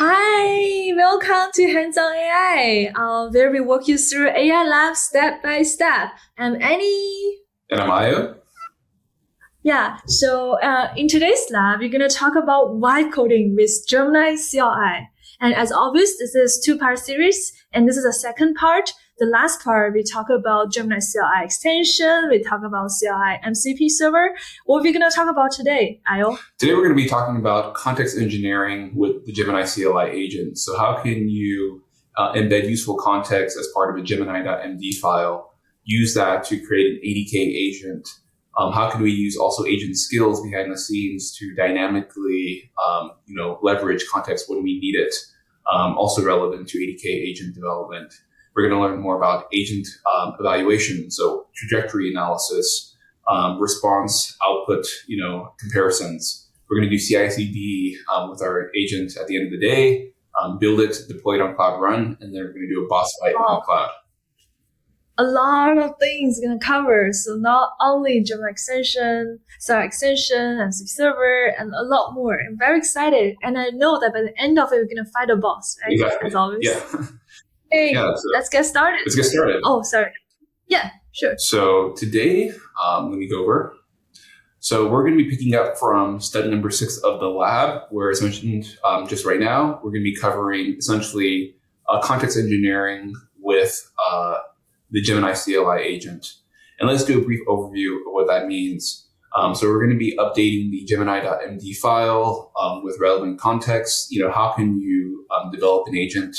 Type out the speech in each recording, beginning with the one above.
Hi, welcome to Hands-on AI, where we walk you through AI Lab step by step. I'm Annie. And I'm Aya. Yeah, so in today's lab, we're going to talk about vibe coding with Gemini CLI. And as always, this is two-part series, and this is the second part. The last part, we talk about Gemini CLI extension, we talk about CLI MCP server. What are we going to talk about today, Ayo? Today we're going to be talking about context engineering with the Gemini CLI agent. So how can you embed useful context as part of a Gemini.md file, use that to create an ADK agent? How can we use also agent skills behind the scenes to dynamically leverage context when we need it, also relevant to ADK agent development. We're going to learn more about agent evaluation, so trajectory analysis, response output, comparisons. We're going to do CI/CD with our agent at the end of the day, build it, deploy it on Cloud Run, and then we're going to do a boss fight on cloud. A lot of things going to cover. So not only Gemini extension, MCP server, and a lot more. I'm very excited. And I know that by the end of it, we're going to fight a boss, right? Exactly. As always. Yeah. Hey, let's get started. Let's get started. Oh, sorry. Yeah, sure. So today, let me go over. So we're going to be picking up from study number 6 of the lab, where as mentioned just right now, we're going to be covering essentially context engineering with the Gemini CLI agent. And let's do a brief overview of what that means. So we're going to be updating the Gemini.md file with relevant context. How can you develop an agent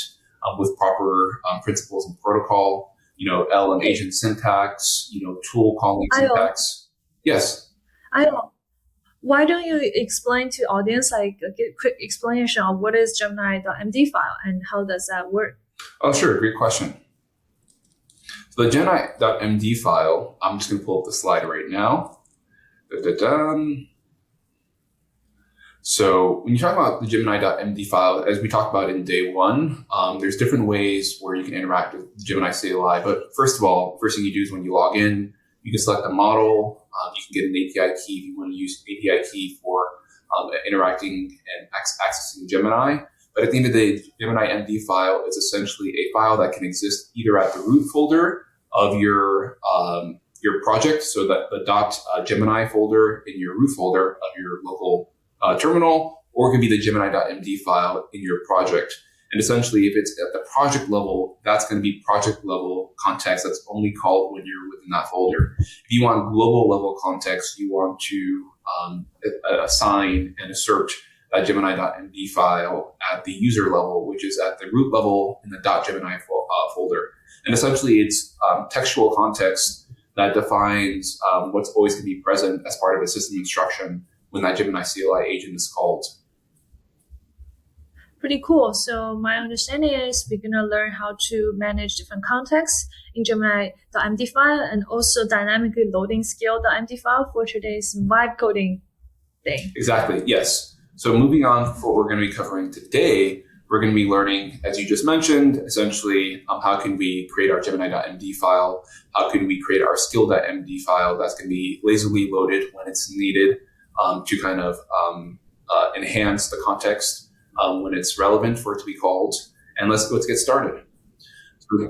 with proper principles and protocol, L and agent syntax, tool calling syntax. Yes. Why don't you explain to audience, like a quick explanation of what is Gemini.md file and how does that work? Oh, sure. Great question. So the Gemini.md file, I'm just going to pull up the slide right now. So when you talk about the Gemini.md file, as we talked about in day 1, there's different ways where you can interact with the Gemini CLI. But first of all, first thing you do is when you log in, you can select a model. You can get an API key if you want to use an API key for interacting and accessing Gemini. But at the end of the day, Gemini.md file is essentially a file that can exist either at the root folder of your project, so that the .gemini folder in your root folder of your local terminal, or it can be the Gemini.md file in your project. And essentially, if it's at the project level, that's going to be project level context that's only called when you're within that folder. If you want global level context, you want to assign and assert that Gemini.md file at the user level, which is at the root level in the .gemini folder. And essentially, it's textual context that defines what's always going to be present as part of a system instruction when that Gemini CLI agent is called. Pretty cool. So my understanding is we're going to learn how to manage different contexts in Gemini.md file and also dynamically loading scale.md file for today's vibe coding thing. Exactly, yes. So moving on for what we're going to be covering today, we're going to be learning, as you just mentioned, essentially how can we create our Gemini.md file? How can we create our skill.md file that's going to be lazily loaded when it's needed to kind of enhance the context when it's relevant for it to be called. And let's get started.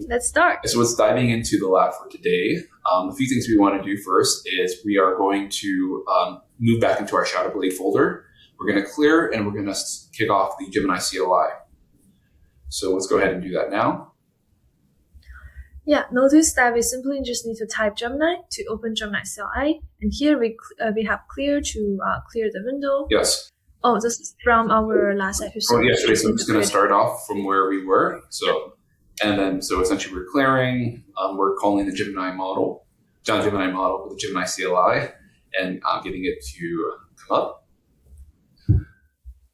Let's start. So let's diving into the lab for today. A few things we want to do first is we are going to move back into our Shadowblade folder. We're going to clear and we're going to kick off the Gemini CLI. So let's go ahead and do that now. Yeah, notice that we simply just need to type Gemini to open Gemini CLI. And here we have clear to clear the window. Yes. Oh, this is from our last episode. From yesterday, so I'm just going to start off from where we were. So essentially we're clearing, we're calling the Gemini model with the Gemini CLI, and getting it to come up.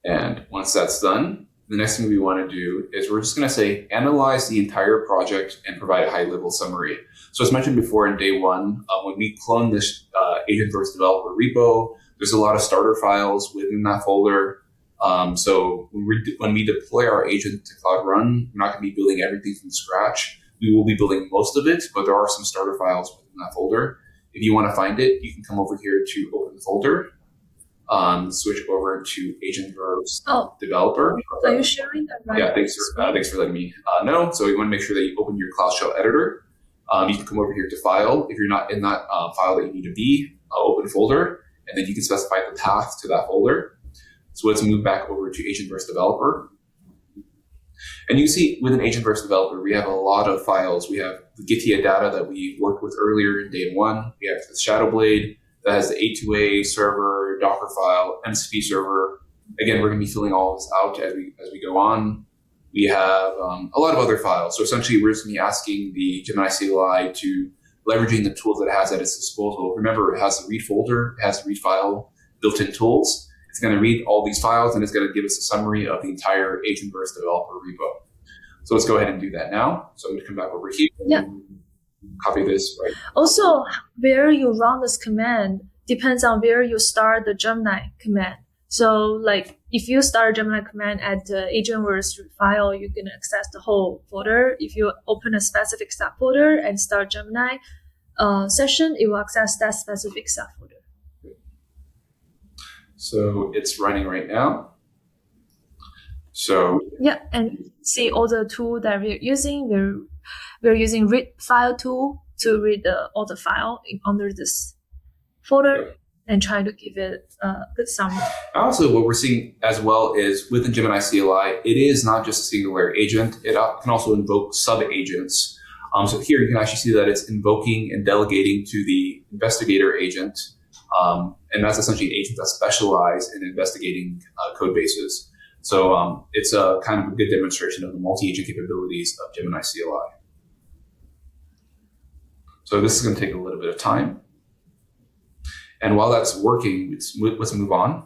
And once that's done, the next thing we want to do is we're just going to say, analyze the entire project and provide a high-level summary. So as mentioned before in day 1, when we clone this agent versus developer repo, there's a lot of starter files within that folder. So when we deploy our agent to Cloud Run, we're not going to be building everything from scratch. We will be building most of it, but there are some starter files within that folder. If you want to find it, you can come over here to open the folder. switch over to agent verbs Oh, developer. are you sharing that right? Yeah, thanks for letting me know. So you want to make sure that you open your Cloud Shell editor. You can come over here to file. If you're not in that file that you need to be, open folder, and then you can specify the path to that folder. So let's move back over to agent versus developer. And you can see within agent versus developer, we have a lot of files. We have the Gitia data that we worked with earlier in day one. We have the Shadowblade that has the A2A server, Docker file, MCP server. Again, we're going to be filling all this out as we go on. We have a lot of other files. So essentially, we're just going to be asking the Gemini CLI to leveraging the tools that it has at its disposal. Remember, it has the read folder, it has the read file, built-in tools. It's going to read all these files, and it's going to give us a summary of the entire agent versus developer repo. So let's go ahead and do that now. So I'm going to come back over here. Yeah. Copy this. Right. Also, where you run this command depends on where you start the Gemini command. So like if you start Gemini command at the agent versus file, you can access the whole folder. If you open a specific subfolder and start Gemini session, it will access that specific subfolder. So it's running right now. So yeah, and see all the tool that we're using. We're using read file tool to read all the file under this folder and try to give it a good summary. Also, what we're seeing as well is within Gemini CLI, it is not just a single layer agent. It can also invoke sub-agents. So here you can actually see that it's invoking and delegating to the investigator agent. And that's essentially an agent that specializes in investigating code bases. So it's a kind of a good demonstration of the multi-agent capabilities of Gemini CLI. So this is going to take a little bit of time. And while that's working, let's move on,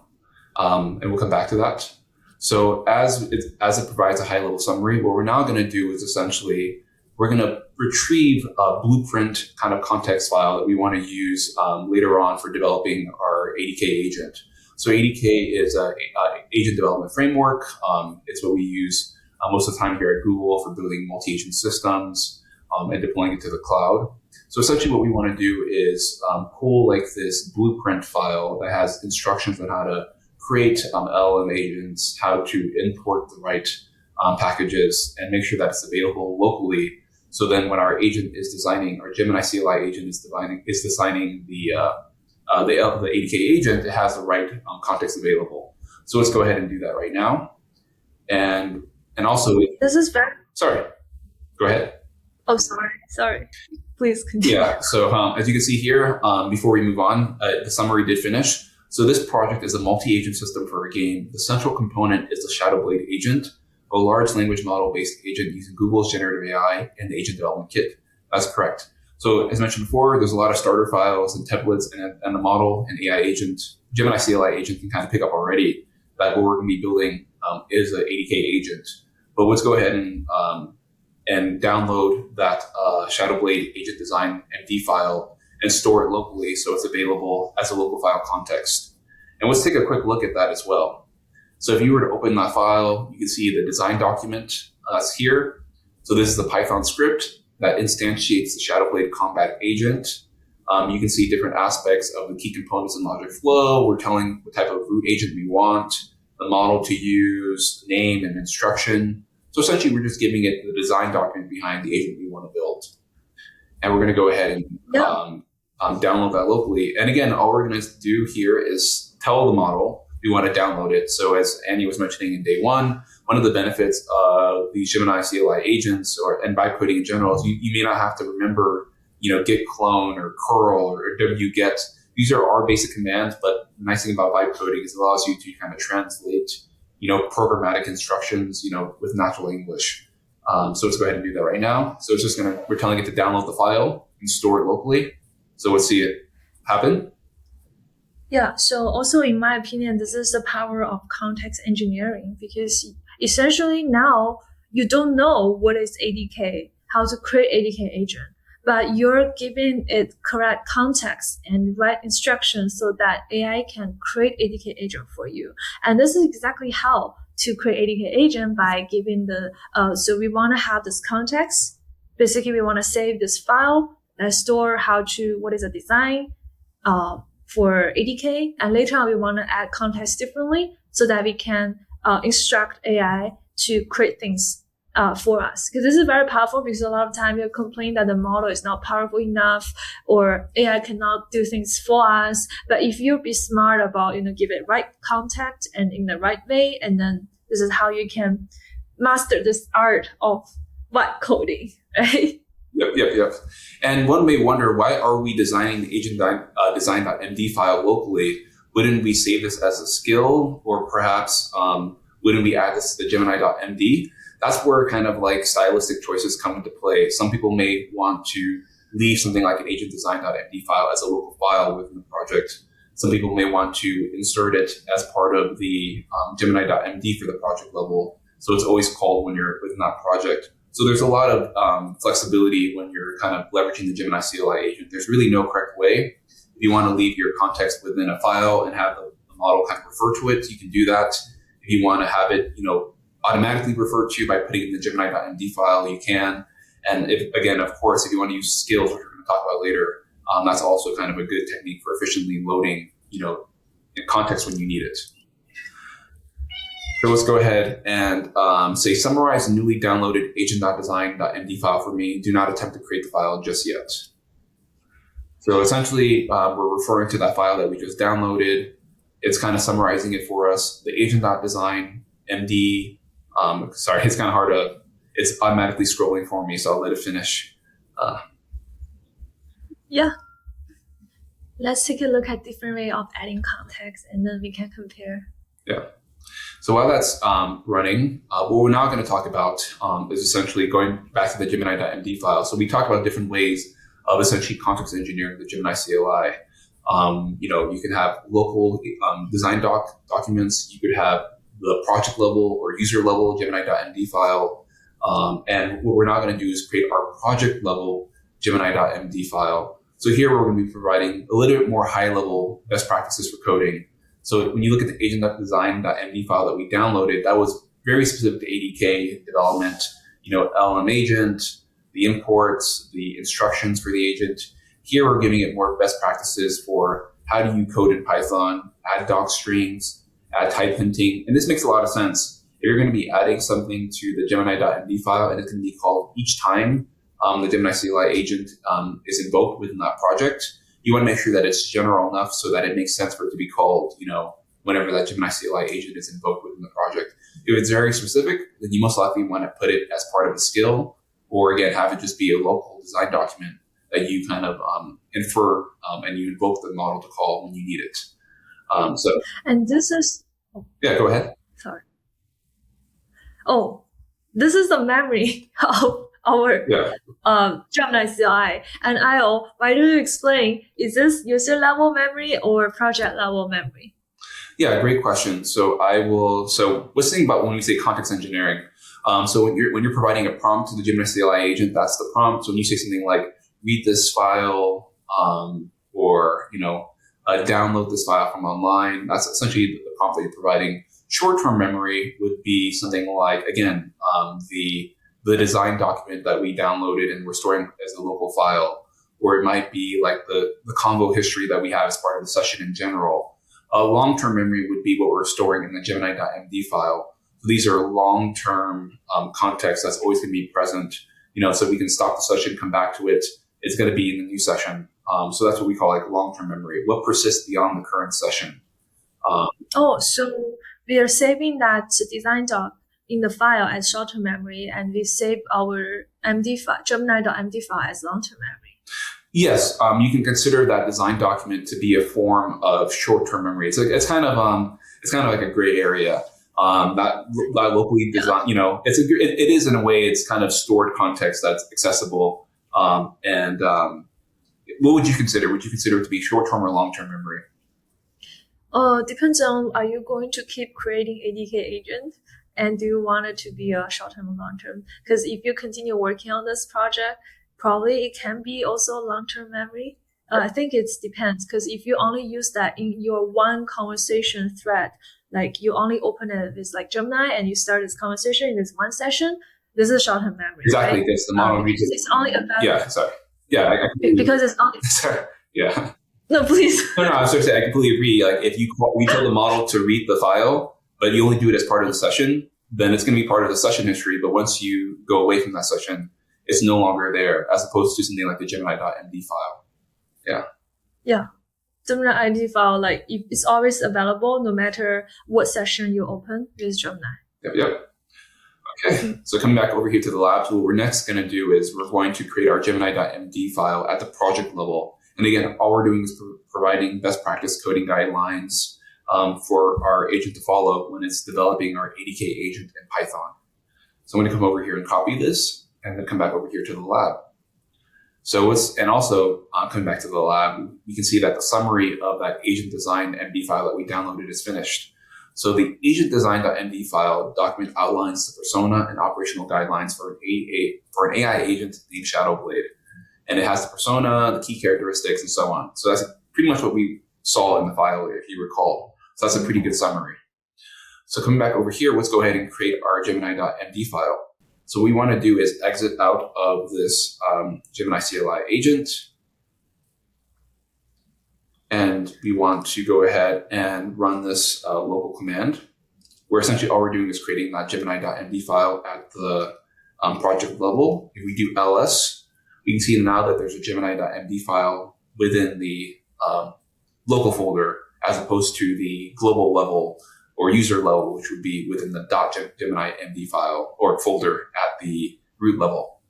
and we'll come back to that. So as it provides a high-level summary, what we're now going to do is essentially we're going to retrieve a blueprint kind of context file that we want to use later on for developing our ADK agent. So ADK is an agent development framework. It's what we use most of the time here at Google for building multi-agent systems and deploying it to the cloud. So essentially what we want to do is pull like this blueprint file that has instructions on how to create LLM agents, how to import the right packages, and make sure that it's available locally. So then when our agent is designing, our Gemini CLI agent is designing the ADK agent, it has the right context available. So let's go ahead and do that right now. And also, this is very... Sorry, go ahead. Oh, sorry. Please continue. Yeah, so as you can see here, before we move on, the summary did finish. So this project is a multi-agent system for a game. The central component is the Shadowblade agent, a large language model-based agent using Google's generative AI and the agent development kit. That's correct. So as mentioned before, there's a lot of starter files and templates and the model and AI agent. Gemini CLI agent can kind of pick up already that what we're going to be building is an ADK agent. But let's go ahead and download that Shadowblade agent design MD file and store it locally so it's available as a local file context. And let's take a quick look at that as well. So if you were to open that file, you can see the design document that's here. So this is the Python script that instantiates the Shadowblade combat agent. You can see different aspects of the key components in logic flow. We're telling what type of root agent we want, the model to use, name, and instruction. So essentially, we're just giving it the design document behind the agent we want to build. And we're going to go ahead and download that locally. And again, all we're going to do here is tell the model we want to download it. So as Annie was mentioning in day one of the benefits of the Gemini CLI agents and vibe coding in general is you may not have to remember, git clone or curl or wget. These are our basic commands, but the nice thing about vibe coding is it allows you to kind of translate programmatic instructions, with natural English. So let's go ahead and do that right now. So it's just we're telling it to download the file and store it locally. So let's see it happen. Yeah. So also in my opinion, this is the power of context engineering because essentially now you don't know what is ADK, how to create ADK agent, but you're giving it correct context and right instructions so that AI can create ADK agent for you. And this is exactly how to create ADK agent by giving so we want to have this context. Basically, we want to save this file and store what is the design, for ADK, and later on we want to add context differently so that we can instruct AI to create things for us. Because this is very powerful, because a lot of time you complain that the model is not powerful enough or AI cannot do things for us. But if you be smart about, give it right context and in the right way, and then this is how you can master this art of vibe coding, right? Yep. And one may wonder, why are we designing the agent design.md file locally? Wouldn't we save this as a skill, or perhaps wouldn't we add this to the Gemini.md? That's where kind of like stylistic choices come into play. Some people may want to leave something like an agent design.md file as a local file within the project. Some people may want to insert it as part of the Gemini.md for the project level. So it's always called when you're within that project. So there's a lot of flexibility when you're kind of leveraging the Gemini CLI agent. There's really no correct way. If you want to leave your context within a file and have the model kind of refer to it, you can do that. If you want to have it, automatically referred to by putting it in the Gemini.md file, you can. And if you want to use skills, which we're going to talk about later, that's also kind of a good technique for efficiently loading, in context when you need it. So let's go ahead and say summarize the newly downloaded agent.design.md file for me. Do not attempt to create the file just yet. So essentially, we're referring to that file that we just downloaded. It's kind of summarizing it for us. The agent.design.md, it's kind of hard to, it's automatically scrolling for me, so I'll let it finish. Yeah. Let's take a look at different way of adding context, and then we can compare. Yeah. So while that's running, what we're now going to talk about is essentially going back to the Gemini.md file. So we talked about different ways of essentially context engineering the Gemini CLI. You can have local design documents. You could have the project level or user level Gemini.md file. And what we're now going to do is create our project level Gemini.md file. So here we're going to be providing a little bit more high level best practices for coding. So when you look at the agent.design.md file that we downloaded, that was very specific to ADK development, LLM agent, the imports, the instructions for the agent. Here we're giving it more best practices for how do you code in Python, add doc strings, add type hinting. And this makes a lot of sense. If you're going to be adding something to the Gemini.md file, and it's going to be called each time the Gemini CLI agent is invoked within that project, you want to make sure that it's general enough so that it makes sense for it to be called, whenever that Gemini CLI agent is invoked within the project. If it's very specific, then you most likely want to put it as part of a skill, or again, have it just be a local design document that you kind of infer and you invoke the model to call when you need it. And this is... Yeah, go ahead. Sorry. Oh, this is the memory of our Gemini CLI. And Io, why don't you explain, is this user level memory or project level memory? Yeah, great question. So let's think about when we say context engineering. So when you're providing a prompt to the Gemini CLI agent, that's the prompt. So when you say something like read this file, or download this file from online, that's essentially the prompt that you're providing. Short-term memory would be something like, again, the design document that we downloaded and we're storing as a local file, or it might be like the convo history that we have as part of the session in general. Long-term memory would be what we're storing in the Gemini.md file. So these are long-term context that's always going to be present, so we can stop the session, come back to it. It's going to be in the new session. So that's what we call like long-term memory, what persists beyond the current session. So we are saving that design doc in the file as short-term memory, and we save our MD file, Gemini.md file as long-term memory. Yes, you can consider that design document to be a form of short-term memory. It's kind of like a gray area. That locally design, it is in a way, it's kind of stored context that's accessible. What would you consider? Would you consider it to be short-term or long-term memory? Depends on, are you going to keep creating ADK agent? And do you want it to be a short-term or long-term? Because if you continue working on this project, probably it can be also long-term memory. I think it depends, because if you only use that in your one conversation thread, like you only open it with like Gemini and you start this conversation in this one session, this is short-term memory. Exactly, right? because the model reads it. It's only about... Yeah, sorry. Yeah, because it's only... Sorry. Yeah. No, please. No, I was going to say I completely agree. Like if we tell the model to read the file, but you only do it as part of the session, then it's going to be part of the session history. But once you go away from that session, it's no longer there, as opposed to something like the Gemini.md file. Yeah. Yeah. Gemini ID file, like it's always available no matter what session you open with Gemini. Yep. Okay. So coming back over here to the lab, so what we're next going to do is we're going to create our Gemini.md file at the project level. And again, all we're doing is providing best practice coding guidelines for our agent to follow when it's developing our ADK agent in Python. So I'm going to come over here and copy this and then come back over here to the lab. So coming back to the lab, we can see that the summary of that agent design MD file that we downloaded is finished. So the agent design.md file document outlines the persona and operational guidelines for an AI agent named Shadowblade. And it has the persona, the key characteristics, and so on. So that's pretty much what we saw in the file, if you recall. So that's a pretty good summary. So coming back over here, let's go ahead and create our Gemini.md file. So what we want to do is exit out of this Gemini CLI agent. And we want to go ahead and run this local command, where essentially all we're doing is creating that Gemini.md file at the project level. If we do ls, we can see now that there's a Gemini.md file within the local folder, as opposed to the global level or user level, which would be within the .gemini.md file or folder at the root level.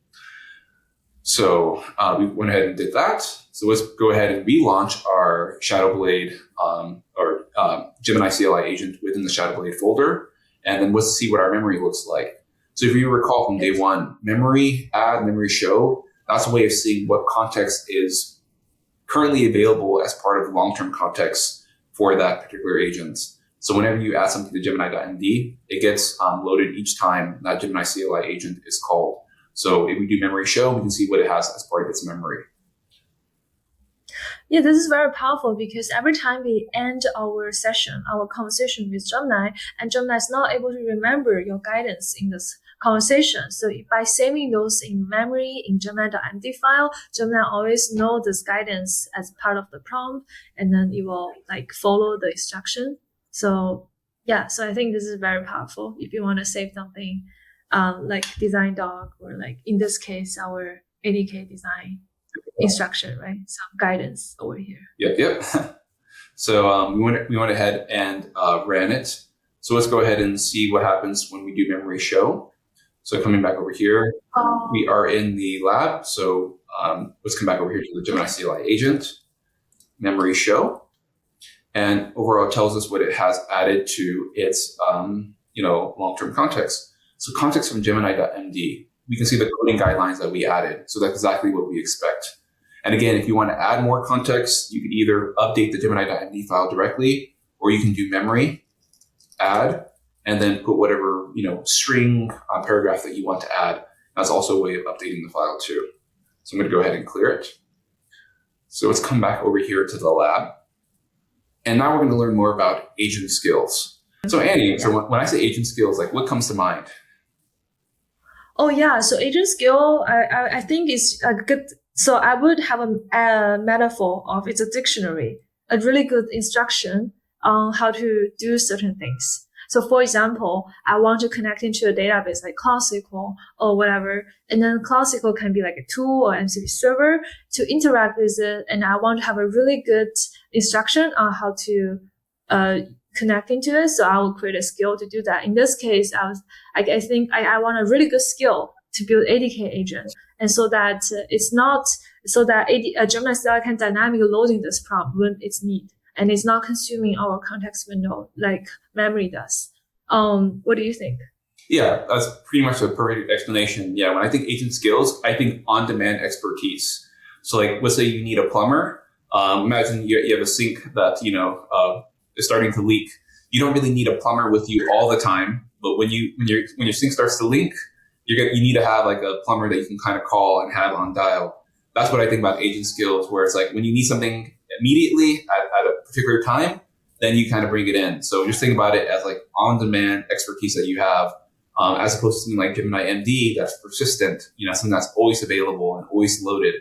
So we went ahead and did that. So let's go ahead and relaunch our Shadowblade or Gemini CLI agent within the Shadowblade folder. And then let's see what our memory looks like. So if you recall from day one, memory add, memory show, that's a way of seeing what context is currently available as part of long-term context for that particular agent. So whenever you add something to Gemini.md, it gets loaded each time that Gemini CLI agent is called. So if we do memory show, we can see what it has as part of its memory. Yeah, this is very powerful because every time we end our session, our conversation with Gemini, and Gemini is not able to remember your guidance in this conversation. So by saving those in memory in Gemini.md file, Gemini always know this guidance as part of the prompt, and then it will follow the instruction. So yeah, so I think this is very powerful if you want to save something like design doc or in this case, our ADK design instruction, right? Some guidance over here. Yep. So we went ahead and ran it. So let's go ahead and see what happens when we do memory show. So coming back over here, we are in the lab. So let's come back over here to the Gemini CLI agent, memory show. And overall, it tells us what it has added to its long-term context. So context from Gemini.md, we can see the coding guidelines that we added. So that's exactly what we expect. And again, if you want to add more context, you can either update the Gemini.md file directly, or you can do memory, add, and then put whatever string paragraph that you want to add. That's also a way of updating the file too. So I'm going to go ahead and clear it. So let's come back over here to the lab. And now we're going to learn more about agent skills. So Annie, so when I say agent skills, what comes to mind? Oh yeah, so agent skill, I think is a good. So I would have a metaphor of it's a dictionary, a really good instruction on how to do certain things. So for example, I want to connect into a database like Cloud SQL or whatever, and then Cloud SQL can be like a tool or MCP server to interact with it, and I want to have a really good instruction on how to connect into it. So I will create a skill to do that. In this case, I think I want a really good skill to build ADK agent, and so that Gemini CLI can dynamically loading this prompt when it's need, and it's not consuming our context window like memory does. What do you think? Yeah, that's pretty much a perfect explanation. Yeah, when I think agent skills, I think on-demand expertise. So let's say you need a plumber. Imagine you have a sink that is starting to leak. You don't really need a plumber with you all the time, but when your sink starts to leak, you need to have a plumber that you can kind of call and have on dial. That's what I think about agent skills, where it's when you need something immediately at a particular time, then you kind of bring it in. So just think about it as on-demand expertise that you have, as opposed to something like Gemini MD that's persistent, something that's always available and always loaded.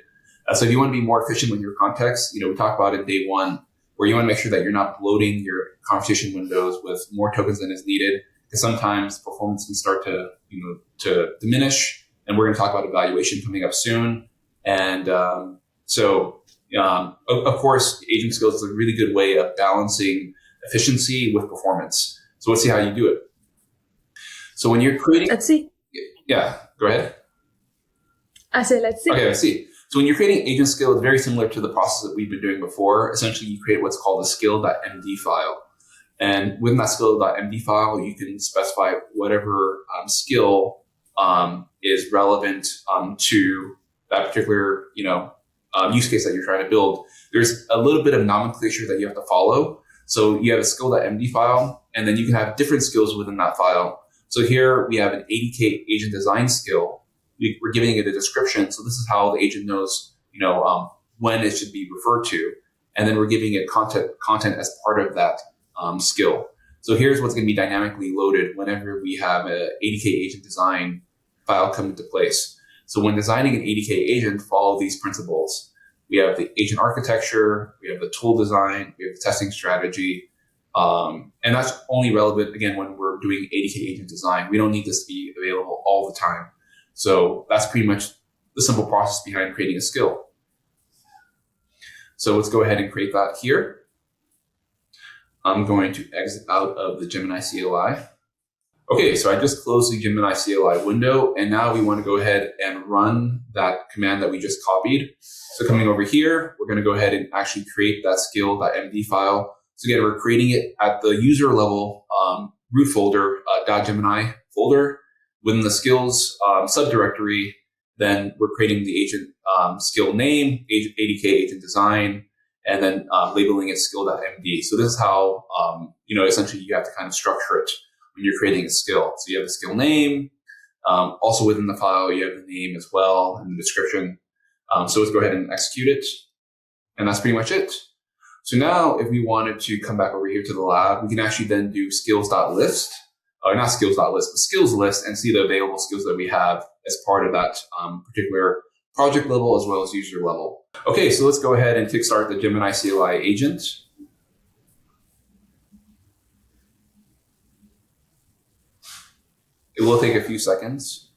So if you want to be more efficient with your context, we talked about in day one, where you want to make sure that you're not bloating your conversation windows with more tokens than is needed, because sometimes performance can start to diminish. And we're going to talk about evaluation coming up soon. And of course, agent skills is a really good way of balancing efficiency with performance. So let's see how you do it. So when you're creating... Let's see. Yeah, go ahead. I say, let's see. Okay, let's see. So when you're creating agent skill, it's very similar to the process that we've been doing before. Essentially, you create what's called a skill.md file. And within that skill.md file, you can specify whatever skill is relevant to that particular use case that you're trying to build. There's a little bit of nomenclature that you have to follow. So you have a skill.md file, and then you can have different skills within that file. So here we have an ADK agent design skill. We're giving it a description. So this is how the agent knows, when it should be referred to. And then we're giving it content as part of that skill. So here's what's going to be dynamically loaded whenever we have a ADK agent design file come into place. So when designing an ADK agent, follow these principles. We have the agent architecture, we have the tool design, we have the testing strategy. And that's only relevant, again, when we're doing ADK agent design. We don't need this to be available all the time. So that's pretty much the simple process behind creating a skill. So let's go ahead and create that here. I'm going to exit out of the Gemini CLI. Okay, so I just closed the Gemini CLI window, and now we want to go ahead and run that command that we just copied. So coming over here, we're going to go ahead and actually create that skill.md file. So again, we're creating it at the user level root folder, .gemini folder. Within the skills subdirectory, then we're creating the agent skill name, ADK agent design, and then labeling it skill.md. So this is how, essentially you have to kind of structure it when you're creating a skill. So you have the skill name. Also within the file, you have the name as well and the description. So let's go ahead and execute it. And that's pretty much it. So now if we wanted to come back over here to the lab, we can actually then do skills.list. Not skills.list, but skills list, and see the available skills that we have as part of that particular project level as well as user level. Okay, so let's go ahead and kickstart the Gemini CLI agent. It will take a few seconds.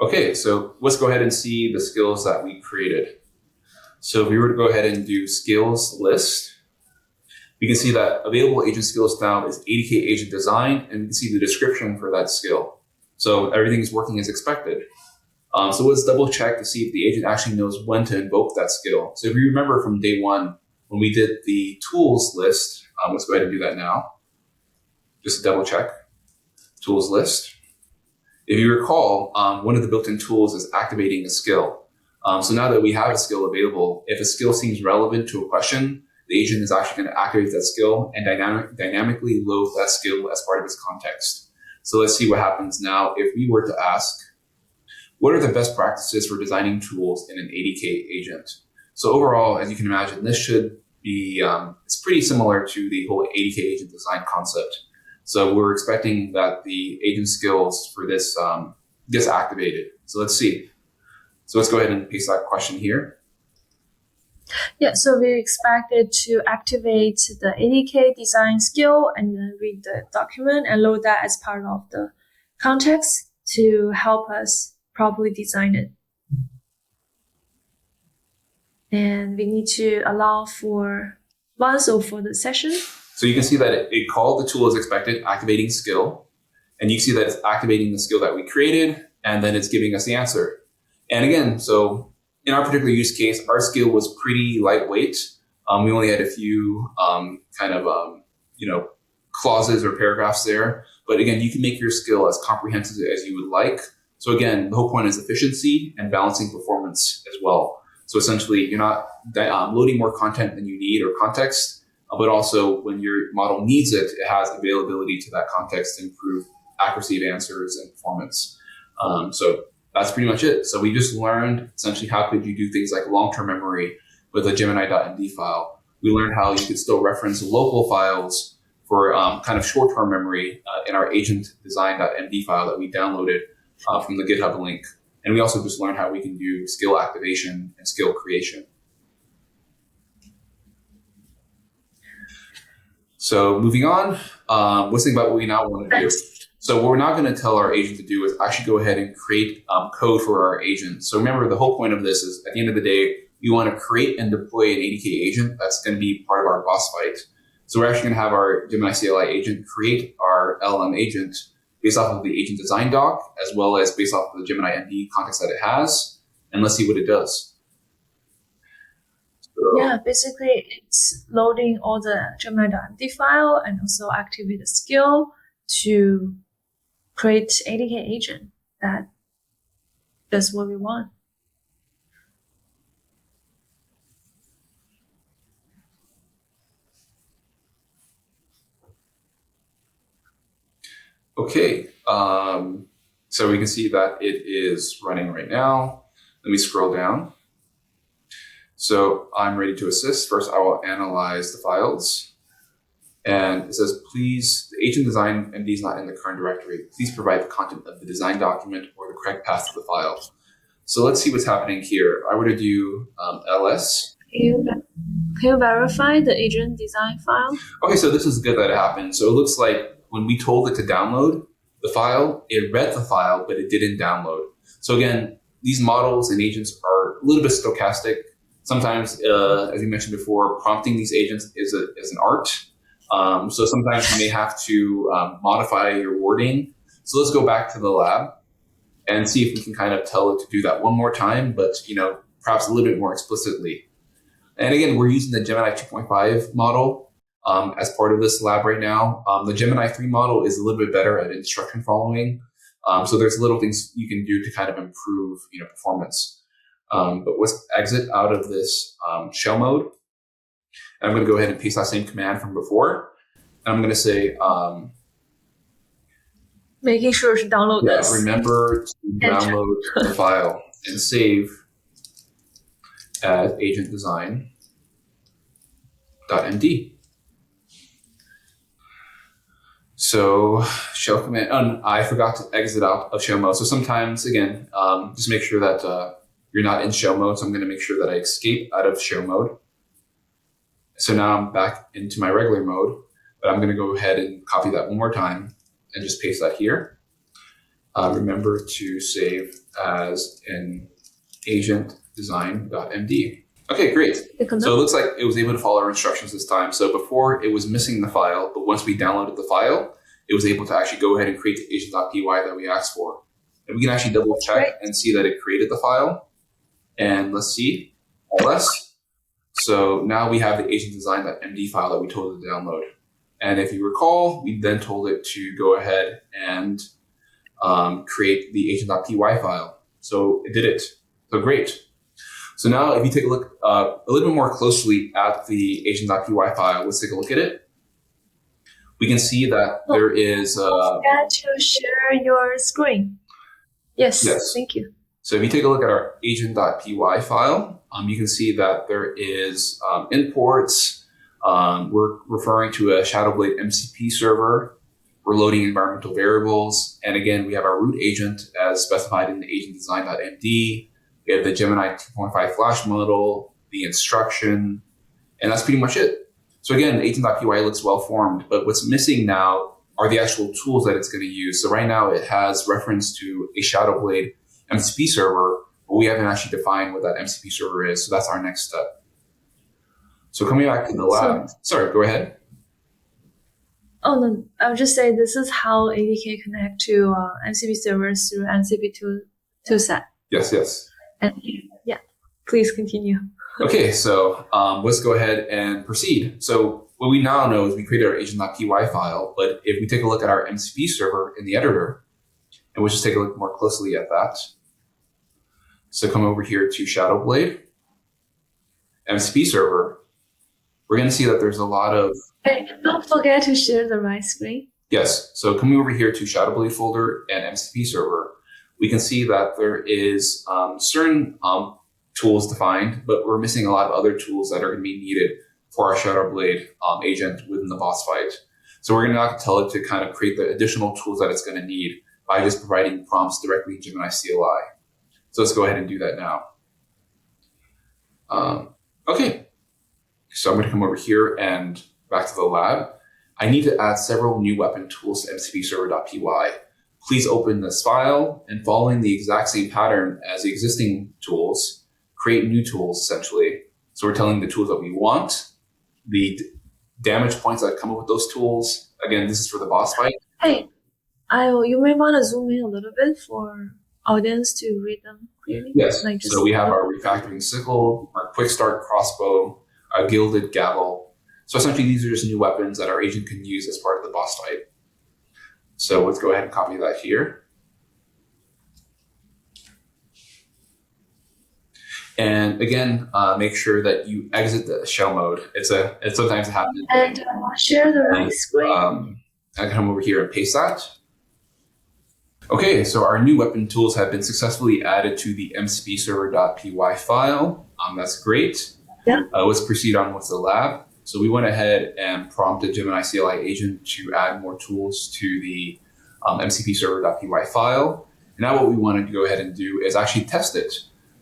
Okay, so let's go ahead and see the skills that we created. So if we were to go ahead and do skills list, we can see that available agent skills now is ADK agent design, and we can see the description for that skill. So everything is working as expected. So let's double check to see if the agent actually knows when to invoke that skill. So if you remember from day one, when we did the tools list, let's go ahead and do that now. Just to double check, tools list. If you recall, one of the built-in tools is activating a skill. So now that we have a skill available, if a skill seems relevant to a question, the agent is actually going to activate that skill and dynamically load that skill as part of its context. So let's see what happens now if we were to ask, what are the best practices for designing tools in an ADK agent? So overall, as you can imagine, this should be, it's pretty similar to the whole ADK agent design concept. So we're expecting that the agent skills for this gets activated. So let's see. So let's go ahead and paste that question here. Yeah, so we expected to activate the ADK design skill and then read the document and load that as part of the context to help us properly design it. And we need to allow for once or for the session. So you can see that it called the tool as expected, activating skill. And you see that it's activating the skill that we created, and then it's giving us the answer. And again, so in our particular use case, our skill was pretty lightweight. We only had a few clauses or paragraphs there. But again, you can make your skill as comprehensive as you would like. So again, the whole point is efficiency and balancing performance as well. So essentially, you're not loading more content than you need or context, but also when your model needs it, it has availability to that context to improve accuracy of answers and performance. So that's pretty much it. So we just learned essentially how could you do things like long-term memory with a Gemini.md file. We learned how you could still reference local files for kind of short-term memory in our agent design.md file that we downloaded from the GitHub link. And we also just learned how we can do skill activation and skill creation. So moving on, let's think about what we now want to do. So what we're now going to tell our agent to do is actually go ahead and create code for our agent. So remember, the whole point of this is at the end of the day, we want to create and deploy an ADK agent that's going to be part of our boss fight. So we're actually going to have our Gemini CLI agent create our LLM agent based off of the agent design doc, as well as based off of the Gemini MD context that it has. And let's see what it does. So, yeah, basically it's loading all the Gemini.md file and also activate the skill to create ADK agent that does what we want. Okay, so we can see that it is running right now. Let me scroll down. So I'm ready to assist. First, I will analyze the files. And it says, please, the agent design MD is not in the current directory. Please provide the content of the design document or the correct path to the file. So let's see what's happening here. I were to do ls. Can you verify the agent design file? Okay, so this is good that it happened. So it looks like when we told it to download the file, it read the file, but it didn't download. So again, these models and agents are a little bit stochastic. Sometimes, as we mentioned before, prompting these agents is an art. So sometimes you may have to modify your wording. So let's go back to the lab and see if we can kind of tell it to do that one more time, but perhaps a little bit more explicitly. And again, we're using the Gemini 2.5 model as part of this lab right now. The Gemini 3 model is a little bit better at instruction following. So there's little things you can do to kind of improve performance. But let's exit out of this shell mode. And I'm going to go ahead and paste that same command from before. And I'm going to say, making sure to download this. Remember to download the file and save as agentdesign.md. So shell command, I forgot to exit out of shell mode. So sometimes, again, just make sure that you're not in shell mode. So I'm going to make sure that I escape out of shell mode. So now I'm back into my regular mode, but I'm going to go ahead and copy that one more time and just paste that here. Remember to save as an agentdesign.md. Okay, great. So it looks like it was able to follow our instructions this time. So before it was missing the file, but once we downloaded the file, it was able to actually go ahead and create the agent.py that we asked for. And we can actually double check and see that it created the file. And let's see, ls. So now we have the agentdesign.md file that we told it to download. And if you recall, we then told it to go ahead and create the agent.py file. So it did it. So great. So now if you take a look a little bit more closely at the agent.py file, let's take a look at it. We can see that there is... Forget to share your screen. Yes, thank you. So if you take a look at our agent.py file, you can see that there is imports. We're referring to a Shadowblade MCP server. We're loading environmental variables. And again, we have our root agent as specified in the agentdesign.md. We have the Gemini 2.5 Flash model, the instruction, and that's pretty much it. So again, agent.py looks well formed, but what's missing now are the actual tools that it's going to use. So right now it has reference to a Shadowblade MCP server, but we haven't actually defined what that MCP server is. So that's our next step. So coming back to the lab, sorry, go ahead. Oh, no, I'll just say this is how ADK connect to MCP servers through MCP toolset. Yes. And yeah, please continue. Okay, so let's go ahead and proceed. So what we now know is we created our agent.py file, but if we take a look at our MCP server in the editor, and we'll just take a look more closely at that. So come over here to Shadowblade, MCP server. We're going to see that there's a lot of... Hey, don't forget to share the right screen. Yes, so coming over here to Shadowblade folder and MCP server, we can see that there is certain tools defined, but we're missing a lot of other tools that are going to be needed for our Shadowblade agent within the boss fight. So we're going to have to tell it to kind of create the additional tools that it's going to need by just providing prompts directly in Gemini CLI. So let's go ahead and do that now. Okay, so I'm going to come over here and back to the lab. I need to add several new weapon tools to mcpserver.py. Please open this file and following the exact same pattern as the existing tools, create new tools essentially. So we're telling the tools that we want, the damage points that come up with those tools. Again, this is for the boss fight. Hey, you may want to zoom in a little bit for audience to read them clearly. Yes, so we have our refactoring sickle, our quick start crossbow, our gilded gavel. So essentially these are just new weapons that our agent can use as part of the boss fight. So let's go ahead and copy that here. And again, make sure that you exit the shell mode. It sometimes happens. And share the right screen. I can come over here and paste that. Okay, so our new weapon tools have been successfully added to the mcpserver.py file. That's great. Yeah. Let's proceed on with the lab. So we went ahead and prompted Gemini CLI agent to add more tools to the mcpserver.py file. And now what we wanted to go ahead and do is actually test it.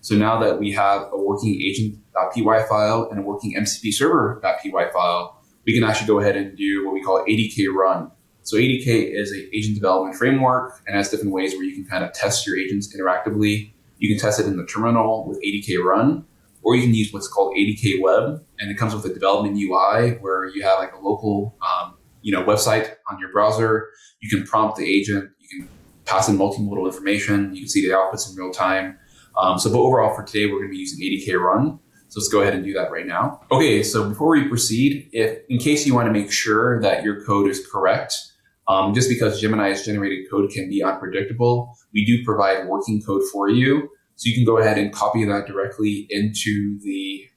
So now that we have a working agent.py file and a working mcpserver.py file, we can actually go ahead and do what we call ADK run. So ADK is an agent development framework and has different ways where you can kind of test your agents interactively. You can test it in the terminal with ADK run, or you can use what's called ADK web, and it comes with a development UI where you have like a local website on your browser. You can prompt the agent, you can pass in multimodal information, you can see the outputs in real time. But overall for today, we're going to be using ADK run. So let's go ahead and do that right now. Okay, so before we proceed, in case you want to make sure that your code is correct, just because Gemini's generated code can be unpredictable, we do provide working code for you. So you can go ahead and copy that directly into the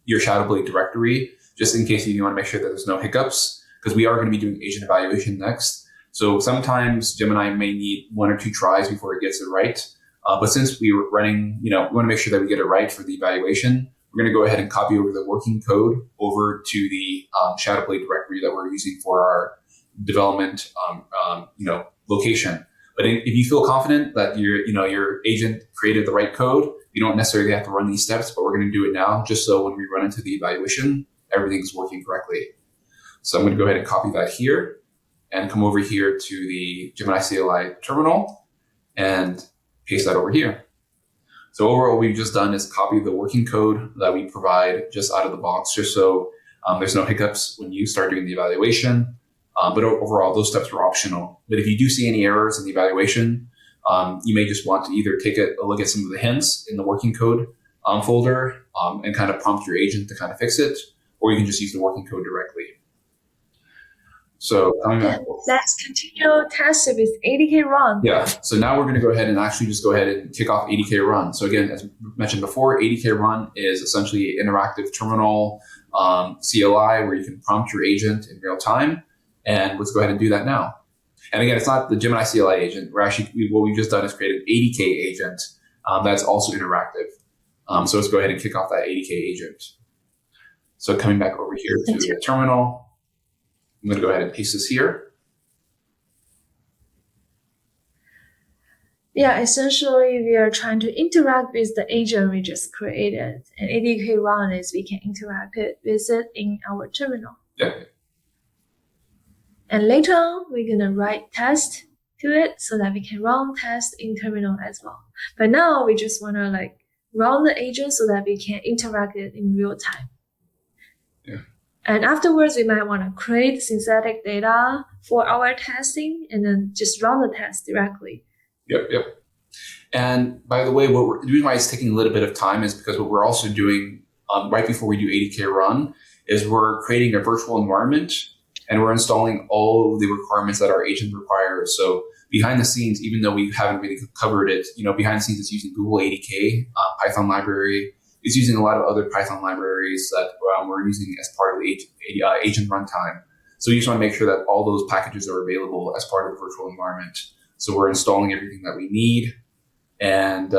your Shadowblade directory, just in case you want to make sure that there's no hiccups, because we are going to be doing agent evaluation next. So sometimes Gemini may need 1 or 2 tries before it gets it right. But since we were running, we want to make sure that we get it right for the evaluation. We're going to go ahead and copy over the working code over to the Shadowblade directory that we're using for our development, location. But if you feel confident that your agent created the right code, you don't necessarily have to run these steps, but we're going to do it now just so when we run into the evaluation, everything's working correctly. So I'm going to go ahead and copy that here and come over here to the Gemini CLI terminal and paste that over here. So overall, what we've just done is copy the working code that we provide just out of the box, just so there's no hiccups when you start doing the evaluation. But overall, those steps were optional. But if you do see any errors in the evaluation, you may just want to either take a look at some of the hints in the working code folder and kind of prompt your agent to kind of fix it, or you can just use the working code directly. So coming back. Let's continue testing with ADK run. Yeah. So now we're going to go ahead and actually just go ahead and kick off ADK run. So again, as mentioned before, ADK run is essentially an interactive terminal CLI where you can prompt your agent in real time. And let's go ahead and do that now. And again, it's not the Gemini CLI agent. What we've just done is create an ADK agent that's also interactive. So let's go ahead and kick off that ADK agent. So coming back over here to the terminal, I'm going to go ahead and paste this here. Yeah, essentially we are trying to interact with the agent we just created. And ADK run is we can interact with it in our terminal. Yeah. And later on, we're going to write test to it so that we can run test in terminal as well. But now we just want to run the agent so that we can interact it in real time. Yeah. And afterwards, we might want to create synthetic data for our testing and then just run the test directly. Yep. And by the way, the reason why it's taking a little bit of time is because what we're also doing right before we do ADK run is we're creating a virtual environment and we're installing all of the requirements that our agent requires. So behind the scenes, even though we haven't really covered it, behind the scenes it's using Google ADK, Python library. It's using a lot of other Python libraries that we're using as part of the agent runtime. So you just want to make sure that all those packages are available as part of the virtual environment. So we're installing everything that we need, and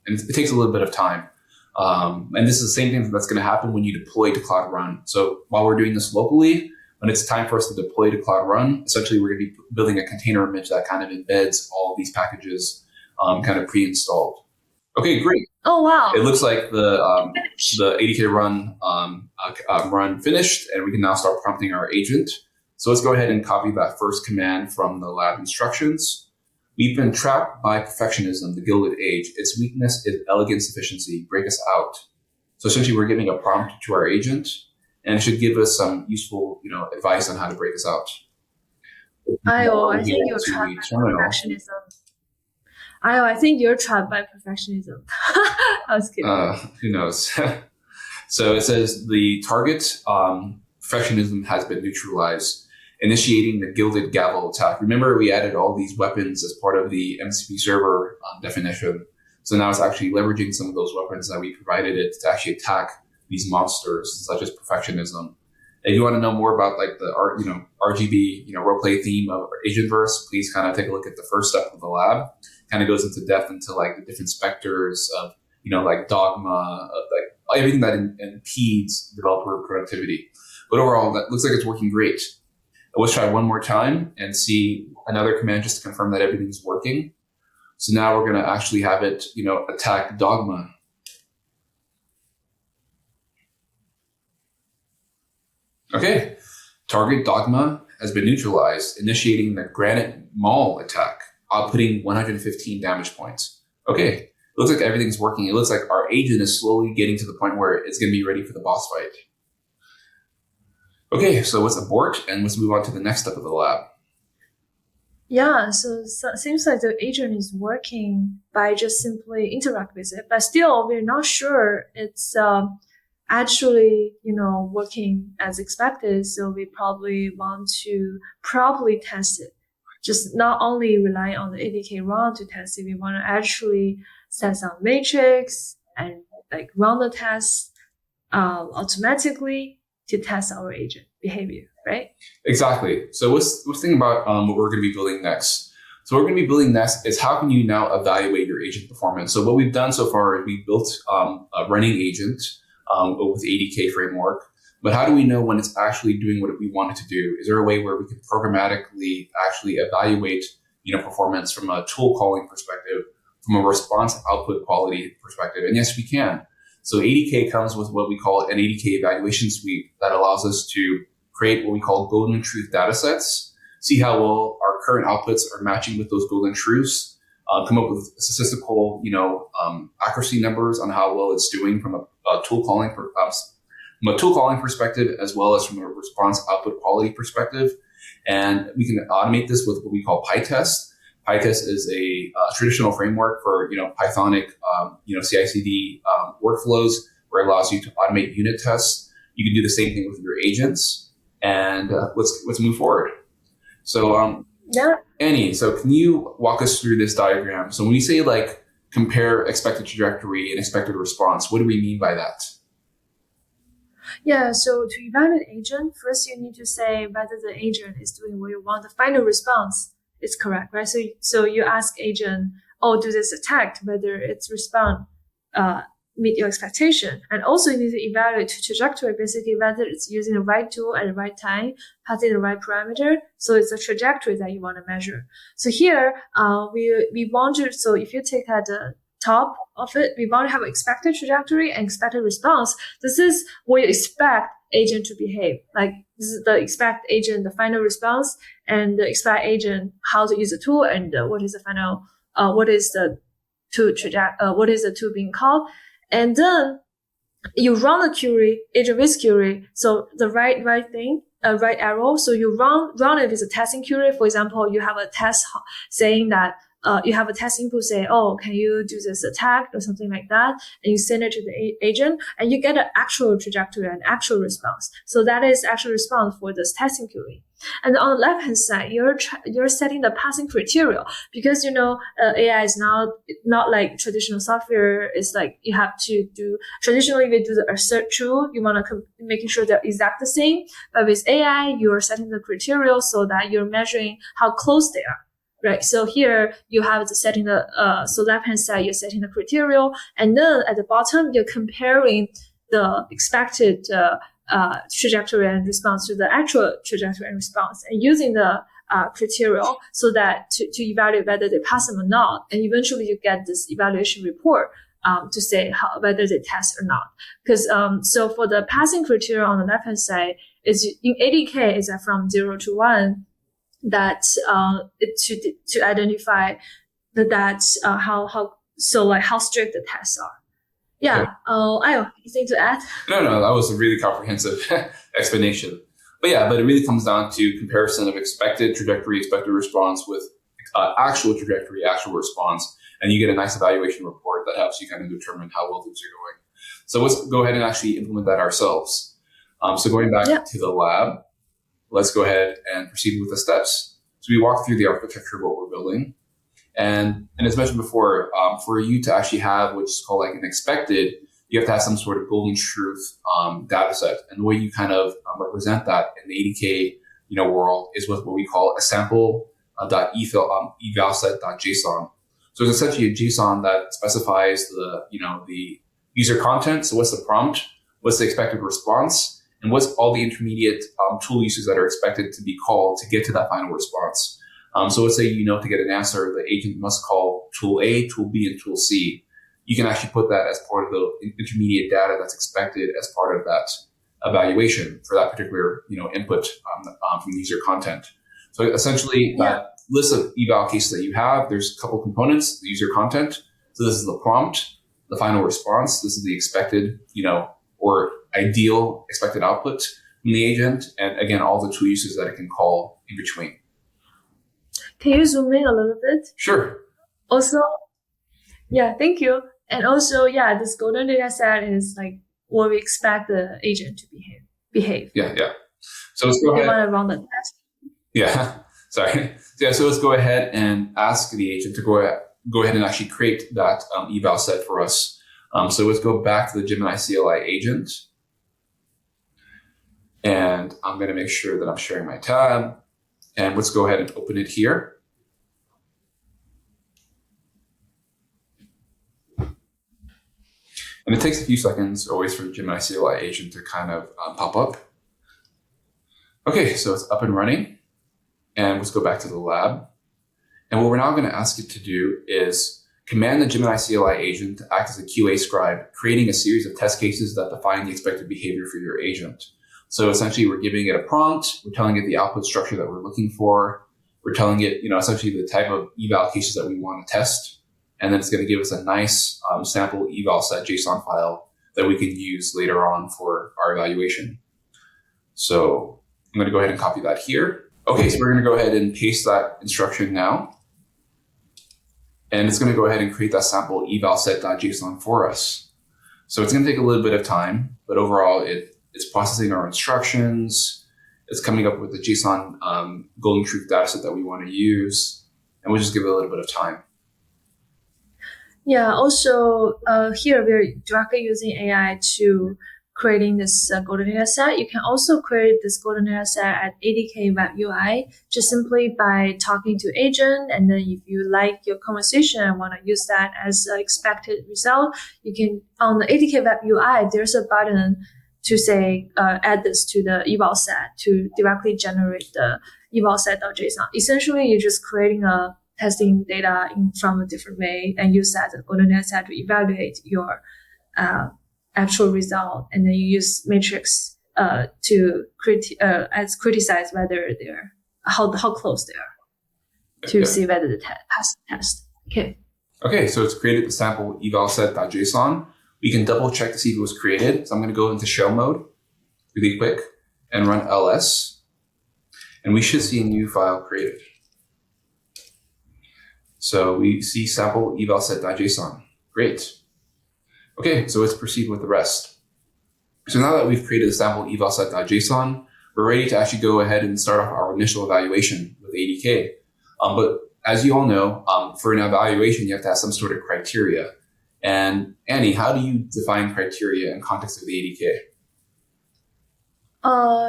it takes a little bit of time. And this is the same thing that's going to happen when you deploy to Cloud Run. So while we're doing this locally, when it's time for us to deploy to Cloud Run, essentially we're going to be building a container image that kind of embeds all of these packages kind of pre-installed. Okay, great. Oh, wow. It looks like the ADK run finished, and we can now start prompting our agent. So let's go ahead and copy that first command from the lab instructions. We've been trapped by perfectionism, the Gilded Age. Its weakness is elegant sufficiency. Break us out. So essentially, we're giving a prompt to our agent, and it should give us some useful, advice on how to break us out. I think you're trapped by perfectionism. I think you're trapped by perfectionism. I was kidding. Who knows? So it says the target perfectionism has been neutralized, initiating the Gilded Gavel attack. Remember, we added all these weapons as part of the MCP server definition. So now it's actually leveraging some of those weapons that we provided it to actually attack these monsters, such as perfectionism. If you want to know more about like the RGB roleplay theme of Agentverse, please kind of take a look at the first step of the lab. Kind of goes into depth into like the different specters of like dogma, of like everything that impedes developer productivity. But overall, that looks like it's working great. Let's try one more time and see another command just to confirm that everything's working. So now we're going to actually have it attack dogma. Okay, target dogma has been neutralized, initiating the Granite Maul attack, outputting 115 damage points. Okay, looks like everything's working. It looks like our agent is slowly getting to the point where it's going to be ready for the boss fight. Okay, so let's abort and let's move on to the next step of the lab. Yeah, so it seems like the agent is working by just simply interact with it, but still we're not sure it's actually, working as expected. So we probably want to properly test it. Just not only rely on the ADK run to test it, we want to actually set some metrics and like run the test automatically to test our agent behavior, right? Exactly. So let's think about what we're going to be building next. So what we're going to be building next is how can you now evaluate your agent performance? So what we've done so far is we built a running agent with ADK framework. But how do we know when it's actually doing what we want it to do? Is there a way where we can programmatically actually evaluate, performance from a tool calling perspective, from a response output quality perspective? And yes, we can. So ADK comes with what we call an ADK evaluation suite that allows us to create what we call golden truth data sets, see how well our current outputs are matching with those golden truths, come up with statistical, accuracy numbers on how well it's doing from a tool calling perspective, as well as from a response output quality perspective. And we can automate this with what we call pytest. Pytest is a traditional framework for, Pythonic, CI/CD workflows, where it allows you to automate unit tests. You can do the same thing with your agents. And let's move forward. So, Annie, so can you walk us through this diagram? So when you say like compare expected trajectory and expected response, what do we mean by that? Yeah, so to evaluate agent, first you need to say whether the agent is doing what you want. The final response is correct, right? So you ask agent, do this attack, whether its response meet your expectation. And also you need to evaluate to trajectory, basically whether it's using the right tool at the right time, passing the right parameter. So it's a trajectory that you want to measure. So here, we want to, so if you take at the top of it, we want to have expected trajectory and expected response. This is what you expect agent to behave. Like this is the expect agent, the final response, and the expect agent, how to use the tool, and what is the final, what is the tool being called. And then you run the query, agent with query. So the right thing, right arrow. So you run it with a testing query. For example, you have a test saying that, you have a test input say, can you do this attack or something like that? And you send it to the agent and you get an actual trajectory and actual response. So that is actual response for this testing query. And on the left-hand side, you're setting the passing criteria because, AI is not like traditional software. It's like you have to do, traditionally we do the assert true. You want to making sure they're exact the same. But with AI, you're setting the criteria so that you're measuring how close they are. Right. So here you have the setting so left-hand side, you're setting the criteria. And then at the bottom, you're comparing the expected, trajectory and response to the actual trajectory and response, and using the criteria so that to evaluate whether they pass them or not. And eventually you get this evaluation report to say whether they test or not. Because so for the passing criteria on the left hand side is in ADK is from 0 to 1 that to identify that how strict the tests are. Yeah. I anything to add? No, that was a really comprehensive explanation. But it really comes down to comparison of expected trajectory, expected response with actual trajectory, actual response, and you get a nice evaluation report that helps you kind of determine how well things are going. So let's go ahead and actually implement that ourselves. So going back to the lab, let's go ahead and proceed with the steps. So we walk through the architecture of what we're building. And as mentioned before, for you to actually have what's called like an expected, you have to have some sort of golden truth data set. And the way you kind of represent that in the ADK world is with what we call a sample.evalset.json. So it's essentially a JSON that specifies the user content. So what's the prompt? What's the expected response? And what's all the intermediate tool uses that are expected to be called to get to that final response? So let's say, to get an answer, the agent must call tool A, tool B, and tool C. You can actually put that as part of the intermediate data that's expected as part of that evaluation for that particular, input from the user content. So essentially, that list of eval cases that you have, there's a couple components, the user content. So this is the prompt, the final response. This is the expected, or ideal expected output from the agent. And again, all the tool uses that it can call in between. Can you zoom in a little bit? Sure. Also, thank you. And also, this golden data set is like what we expect the agent to behave. Yeah. So let's go ahead. You want to run the test? Yeah. Sorry. So let's go ahead and ask the agent to go ahead and actually create that eval set for us. So let's go back to the Gemini CLI agent. And I'm going to make sure that I'm sharing my tab. And let's go ahead and open it here. And it takes a few seconds always for the Gemini CLI agent to kind of pop up. Okay, so it's up and running. And let's go back to the lab. And what we're now going to ask it to do is command the Gemini CLI agent to act as a QA scribe, creating a series of test cases that define the expected behavior for your agent. So essentially, we're giving it a prompt. We're telling it the output structure that we're looking for. We're telling it, essentially the type of eval cases that we want to test. And then it's going to give us a nice sample eval set JSON file that we can use later on for our evaluation. So I'm going to go ahead and copy that here. Okay, so we're going to go ahead and paste that instruction now. And it's going to go ahead and create that sample eval set.json for us. So it's going to take a little bit of time, but overall it's processing our instructions. It's coming up with the JSON golden truth dataset that we want to use. And we'll just give it a little bit of time. Yeah, also here we're directly using AI to creating this golden data set. You can also create this golden data set at ADK Web UI just simply by talking to agent. And then if you like your conversation and want to use that as an expected result, you can, on the ADK Web UI, there's a button to say, add this to the eval set to directly generate the eval set.json. Essentially, you're just creating a testing data from a different way and use that as a golden data set to evaluate your actual result, and then you use matrix to criticize whether they're how close they are to see whether the pass the test. Okay, so it's created the sample eval set.json. We can double check to see if it was created. So I'm going to go into shell mode really quick and run ls, and we should see a new file created. So we see sample eval set.json. Great. Okay, so let's proceed with the rest. So now that we've created the sample eval set.json, we're ready to actually go ahead and start off our initial evaluation with ADK. But as you all know, for an evaluation, you have to have some sort of criteria. And Annie, how do you define criteria in context of the ADK?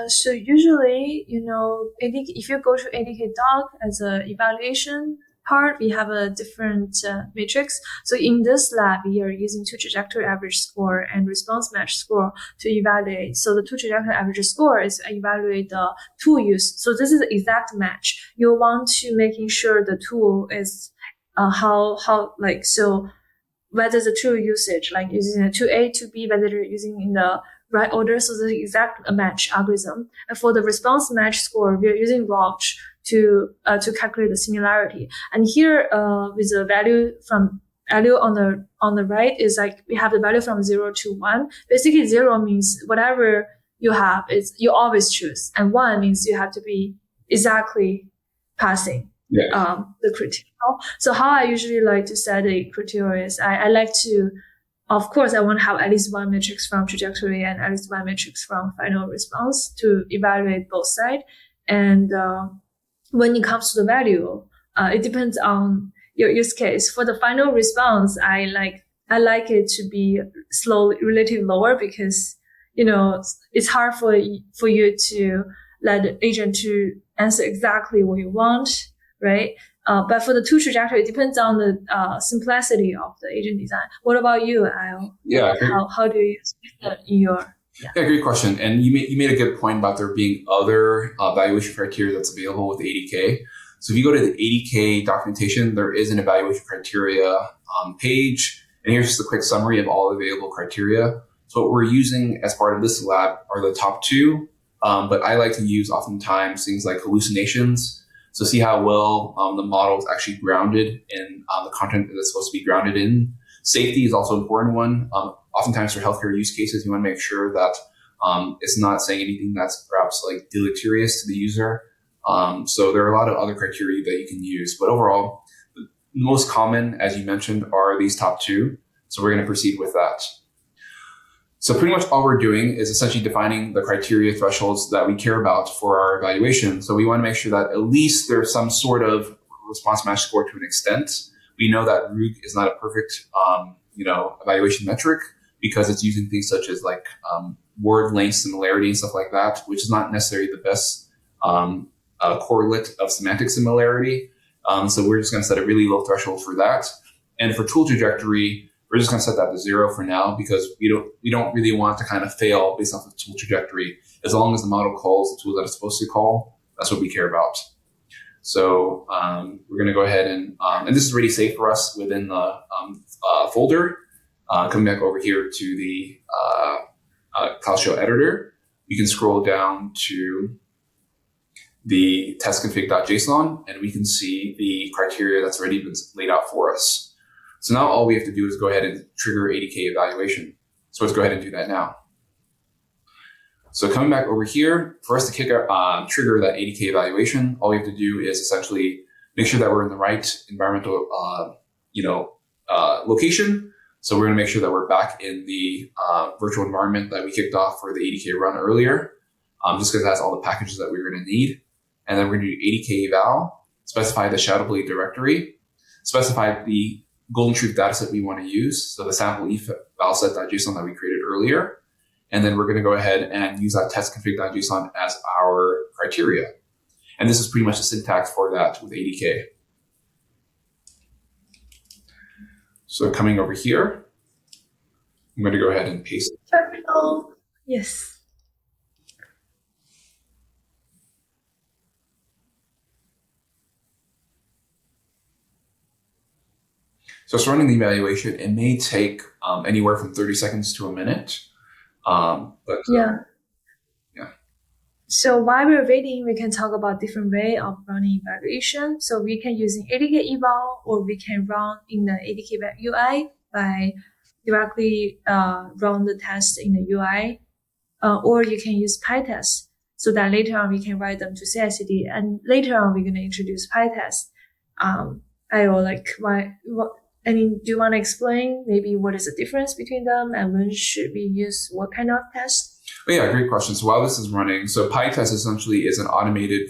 So usually, if you go to ADK doc as an evaluation part, we have a different matrix. So in this lab, we are using two trajectory average score and response match score to evaluate. So the two trajectory average score is evaluate the tool use. So this is the exact match. You want to making sure the tool is so whether the tool usage, like using a 2A, 2B, whether you're using in the right order, so the exact match algorithm. And for the response match score, we are using log to calculate the similarity. And here, with the value on the right is like we have the value from 0 to 1. Basically, 0 means whatever you have is you always choose, and 1 means you have to be exactly passing the criteria. So how I usually like to set the criteria is I like to, of course, I want to have at least one matrix from trajectory and at least one matrix from final response to evaluate both sides. And when it comes to the value, it depends on your use case. For the final response, I like it to be relatively lower because, it's hard for you to let the agent to answer exactly what you want, right? But for the two trajectory, it depends on the simplicity of the agent design. What about you, Al? Yeah. How do you use it in your... Yeah, great question. And you made a good point about there being other evaluation criteria that's available with ADK. So if you go to the ADK documentation, there is an evaluation criteria page. And here's just a quick summary of all available criteria. So what we're using as part of this lab are the top two. But I like to use oftentimes things like hallucinations. So see how well the model is actually grounded in the content that it's supposed to be grounded in. Safety is also an important one. Oftentimes for healthcare use cases, you want to make sure that it's not saying anything that's perhaps like deleterious to the user. So there are a lot of other criteria that you can use. But overall, the most common, as you mentioned, are these top two. So we're going to proceed with that. So pretty much all we're doing is essentially defining the criteria thresholds that we care about for our evaluation. So we want to make sure that at least there's some sort of response match score to an extent. We know that RUG is not a perfect, evaluation metric because it's using things such as like word length similarity and stuff like that, which is not necessarily the best correlate of semantic similarity. So we're just going to set a really low threshold for that. And for tool trajectory, we're just going to set that to 0 for now because we don't really want to kind of fail based off the tool trajectory. As long as the model calls the tool that it's supposed to call, that's what we care about. So we're going to go ahead and this is already saved for us within the folder. Coming back over here to the Cloud Shell editor, we can scroll down to the testconfig.json and we can see the criteria that's already been laid out for us. So now all we have to do is go ahead and trigger ADK evaluation. So let's go ahead and do that now. So coming back over here, for us to trigger that ADK evaluation, all we have to do is essentially make sure that we're in the right environmental, location. So we're going to make sure that we're back in the virtual environment that we kicked off for the ADK run earlier, just because that's all the packages that we're going to need. And then we're going to do ADK eval, specify the shadow-blade directory, specify the golden truth dataset we want to use, so the sample eval-set.json that we created earlier. And then we're going to go ahead and use that testconfig.json as our criteria. And this is pretty much the syntax for that with ADK. So coming over here, I'm going to go ahead and paste it. Terminal. Yes. So it's running the evaluation. It may take anywhere from 30 seconds to a minute. Yeah. So while we're waiting, we can talk about different way of running evaluation. So we can use ADK eval, or we can run in the ADK UI by directly run the test in the UI, or you can use pytest. So that later on we can write them to CI/CD, and later on we're going to introduce pytest. Do you want to explain maybe what is the difference between them and when should we use what kind of test? Oh, yeah, great question. So while this is running, so pytest essentially is an automatable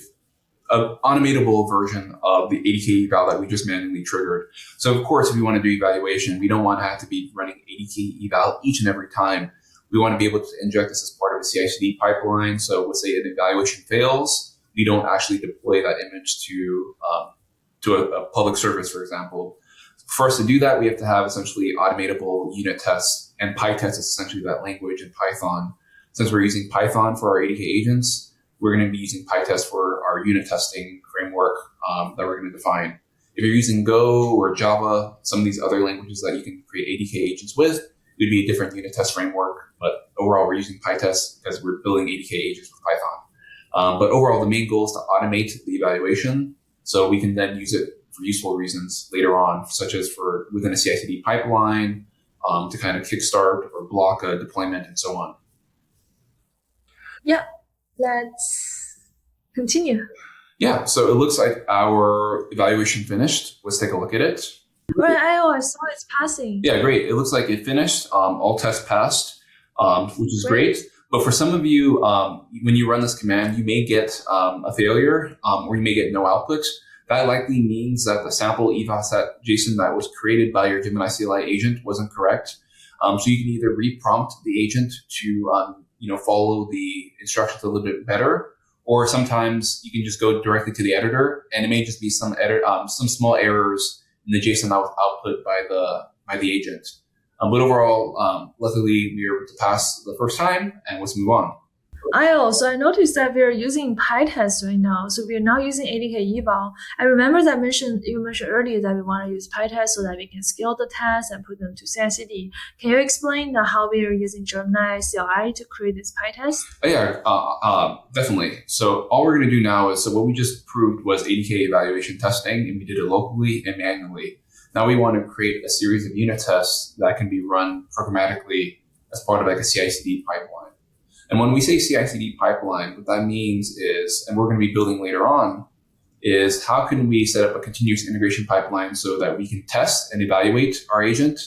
version of the ADK eval that we just manually triggered. So of course, if we want to do evaluation, we don't want to have to be running ADK eval each and every time. We want to be able to inject this as part of a CI/CD pipeline. So let's say an evaluation fails, we don't actually deploy that image to to a public service, for example. For us to do that, we have to have essentially automatable unit tests, and pytest is essentially that language in Python. Since we're using Python for our ADK agents, we're going to be using pytest for our unit testing framework that we're going to define. If you're using Go or Java, some of these other languages that you can create ADK agents with, it would be a different unit test framework. But overall, we're using pytest because we're building ADK agents with Python. But overall, the main goal is to automate the evaluation so we can then use it for useful reasons later on, such as for within a CI/CD pipeline, to kind of kickstart or block a deployment and so on. Yeah, let's continue. Yeah, so it looks like our evaluation finished. Let's take a look at it. Right, I saw it's passing. Yeah, great. It looks like it finished. All tests passed, which is great. But for some of you, when you run this command, you may get a failure or you may get no output. That likely means that the sample eval set JSON that was created by your Gemini CLI agent wasn't correct. So you can either reprompt the agent to follow the instructions a little bit better, or sometimes you can just go directly to the editor, and it may just be some small errors in the JSON that was output by the agent. But overall, luckily we were able to pass the first time, and let's move on. I noticed that we are using pytest right now. So we are now using ADK eval. I remember that you mentioned earlier that we want to use pytest so that we can scale the tests and put them to CI/CD. Can you explain how we are using Gemini CLI to create this pytest? Yeah, definitely. So all we're going to do now is, what we just proved was ADK evaluation testing, and we did it locally and manually. Now we want to create a series of unit tests that can be run programmatically as part of like a CI/CD pipeline. And when we say CI/CD pipeline, what that means is, and we're going to be building later on, is how can we set up a continuous integration pipeline so that we can test and evaluate our agent,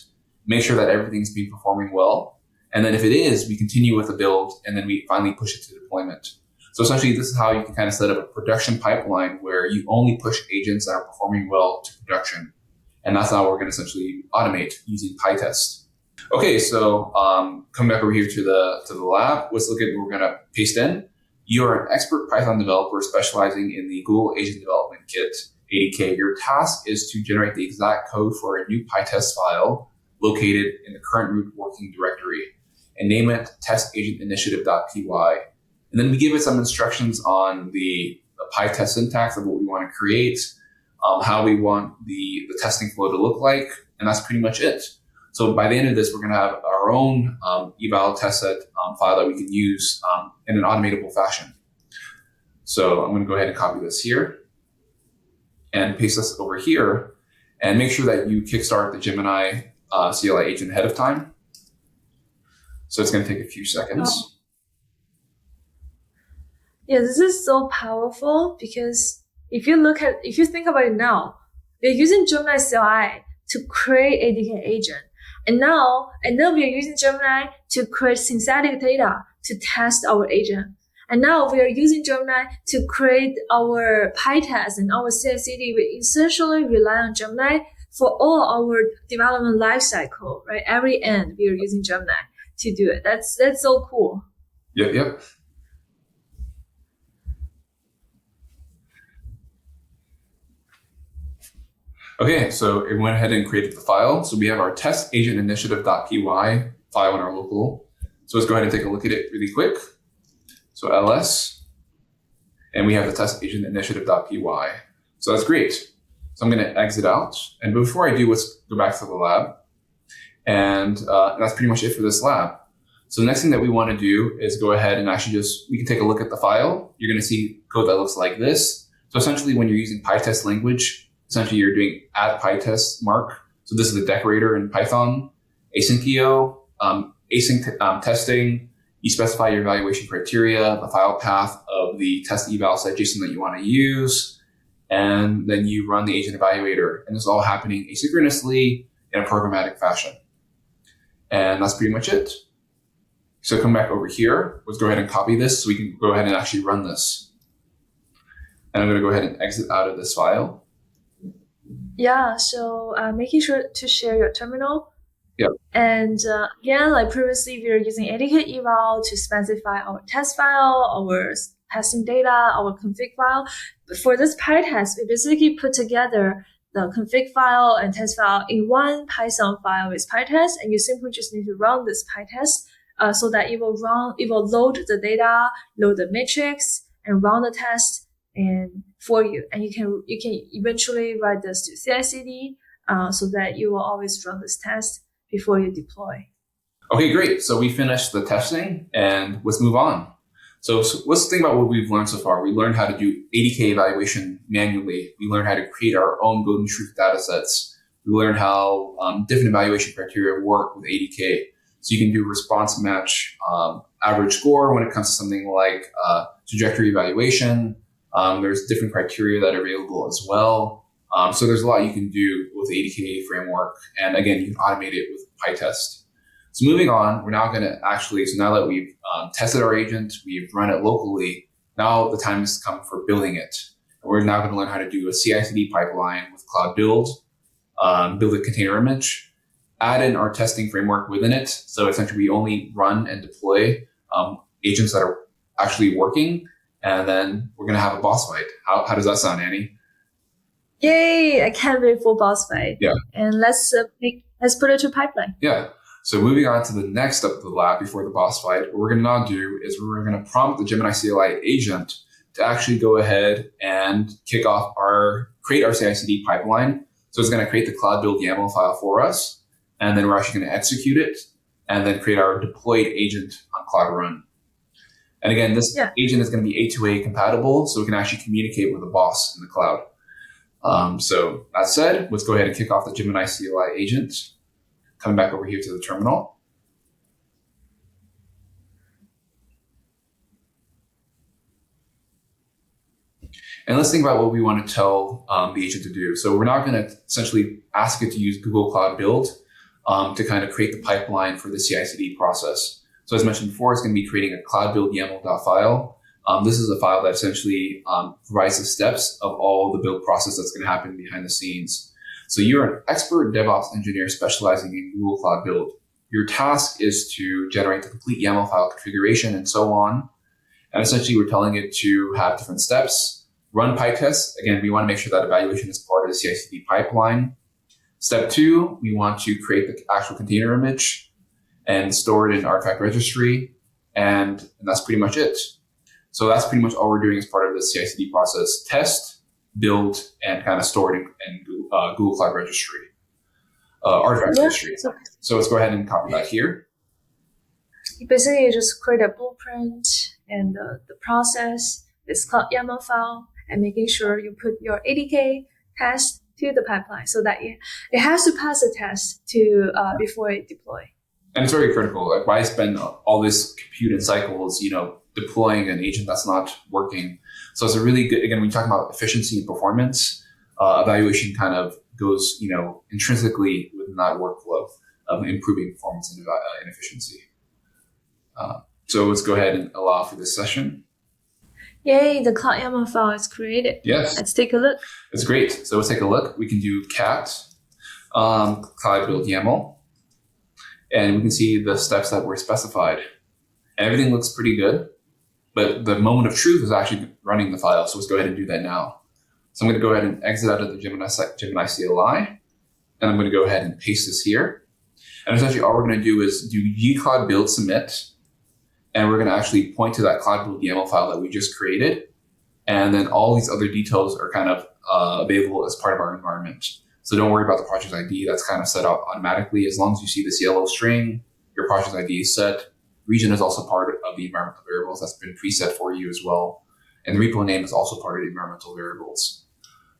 make sure that everything's been performing well. And then if it is, we continue with the build, and then we finally push it to deployment. So essentially, this is how you can kind of set up a production pipeline where you only push agents that are performing well to production. And that's how we're going to essentially automate using pytest. Okay, so coming back over here to the lab, let's look at what we're going to paste in. You're an expert Python developer specializing in the Google Agent Development Kit, ADK. Your task is to generate the exact code for a new pytest file located in the current root working directory and name it testagent-initiative.py. And then we give it some instructions on the pytest syntax of what we want to create, how we want the testing flow to look like, and that's pretty much it. So by the end of this, we're going to have our own eval test set file that we can use in an automatable fashion. So I'm going to go ahead and copy this here and paste this over here, and make sure that you kickstart the Gemini CLI agent ahead of time. So it's going to take a few seconds. Oh. Yeah, this is so powerful because if you think about it now, we're using Gemini CLI to create ADK agent. And now we are using Gemini to create synthetic data to test our agent. And now we are using Gemini to create our pytest and our CI/CD. We essentially rely on Gemini for all our development lifecycle, right? Every end we are using Gemini to do it. That's so cool. Yep. Okay, so it went ahead and created the file. So we have our testagent-initiative.py file in our local. So let's go ahead and take a look at it really quick. So ls, and we have the testagent-initiative.py. So that's great. So I'm going to exit out. And before I do, let's go back to the lab. And that's pretty much it for this lab. So the next thing that we want to do is go ahead and actually we can take a look at the file. You're going to see code that looks like this. So essentially, when you're using pytest language, essentially you're doing add pytest mark. So this is the decorator in Python, asyncio, async testing. You specify your evaluation criteria, the file path of the test eval set JSON that you want to use, and then you run the agent evaluator. And this is all happening asynchronously in a programmatic fashion. And that's pretty much it. So come back over here. Let's go ahead and copy this so we can go ahead and actually run this. And I'm going to go ahead and exit out of this file. Yeah, so making sure to share your terminal. Yep. And again, like previously, we were using ADK eval to specify our test file, our testing data, our config file. But for this pytest, we basically put together the config file and test file in one Python file with pytest, and you simply just need to run this pytest so that it will load the data, load the matrix, and run the test and for you. And you can eventually write this to CI/CD so that you will always run this test before you deploy. Okay, great. So we finished the testing, and let's move on. So let's think about what we've learned so far. We learned how to do ADK evaluation manually. We learned how to create our own golden truth data sets. We learned how different evaluation criteria work with ADK. So you can do response match average score when it comes to something like trajectory evaluation. There's different criteria that are available as well. So there's a lot you can do with the ADK framework. And again, you can automate it with pytest. So moving on, we're now going to now that we've tested our agent, we've run it locally, now the time has come for building it. And we're now going to learn how to do a CI/CD pipeline with Cloud Build, build a container image, add in our testing framework within it. So essentially we only run and deploy agents that are actually working, and then we're going to have a boss fight. How does that sound, Annie? Yay! I can't wait for boss fight. Yeah. And let's put it to pipeline. Yeah. So moving on to the next step of the lab before the boss fight, what we're going to now do is we're going to prompt the Gemini CLI agent to actually go ahead and create our CI/CD pipeline. So it's going to create the Cloud Build YAML file for us, and then we're actually going to execute it and then create our deployed agent on Cloud Run. And again, this agent is going to be A2A compatible, so we can actually communicate with the boss in the cloud. So that said, let's go ahead and kick off the Gemini CLI agent. Coming back over here to the terminal. And let's think about what we want to tell the agent to do. So we're now going to essentially ask it to use Google Cloud Build to kind of create the pipeline for the CI/CD process. So as mentioned before, it's going to be creating a Cloud Build YAML.file. This is a file that essentially provides the steps of all the build process that's going to happen behind the scenes. So you're an expert DevOps engineer specializing in Google Cloud Build. Your task is to generate the complete YAML file configuration and so on. And essentially, we're telling it to have different steps. Run pytest. Again, we want to make sure that evaluation is part of the CI/CD pipeline. Step 2, we want to create the actual container image and store it in Artifact Registry. And that's pretty much it. So that's pretty much all we're doing as part of the CI/CD process. Test, build, and kind of store it in Google Cloud Registry, Artifact Registry. So let's go ahead and copy that here. Basically, you just create a blueprint and the process, this Cloud YAML file, and making sure you put your ADK test to the pipeline so that it has to pass the test to before it deploy. And it's very critical. Like, why spend all this compute and cycles, deploying an agent that's not working? So it's a really good, again, when you talk about efficiency and performance, evaluation kind of goes, intrinsically within that workflow of improving performance and efficiency. So let's go ahead and allow for this session. Yay, the Cloud YAML file is created. Yes. Let's take a look. It's great. So let's take a look. We can do cat Cloud Build YAML, and we can see the steps that were specified. And everything looks pretty good, but the moment of truth is actually running the file. So let's go ahead and do that now. So I'm going to go ahead and exit out of the Gemini CLI, and I'm going to go ahead and paste this here. And essentially all we're going to do is do gcloud build submit, and we're going to actually point to that Cloud Build YAML file that we just created. And then all these other details are kind of available as part of our environment. So don't worry about the project ID. That's kind of set up automatically. As long as you see this yellow string, your project ID is set. Region is also part of the environmental variables that's been preset for you as well. And the repo name is also part of the environmental variables.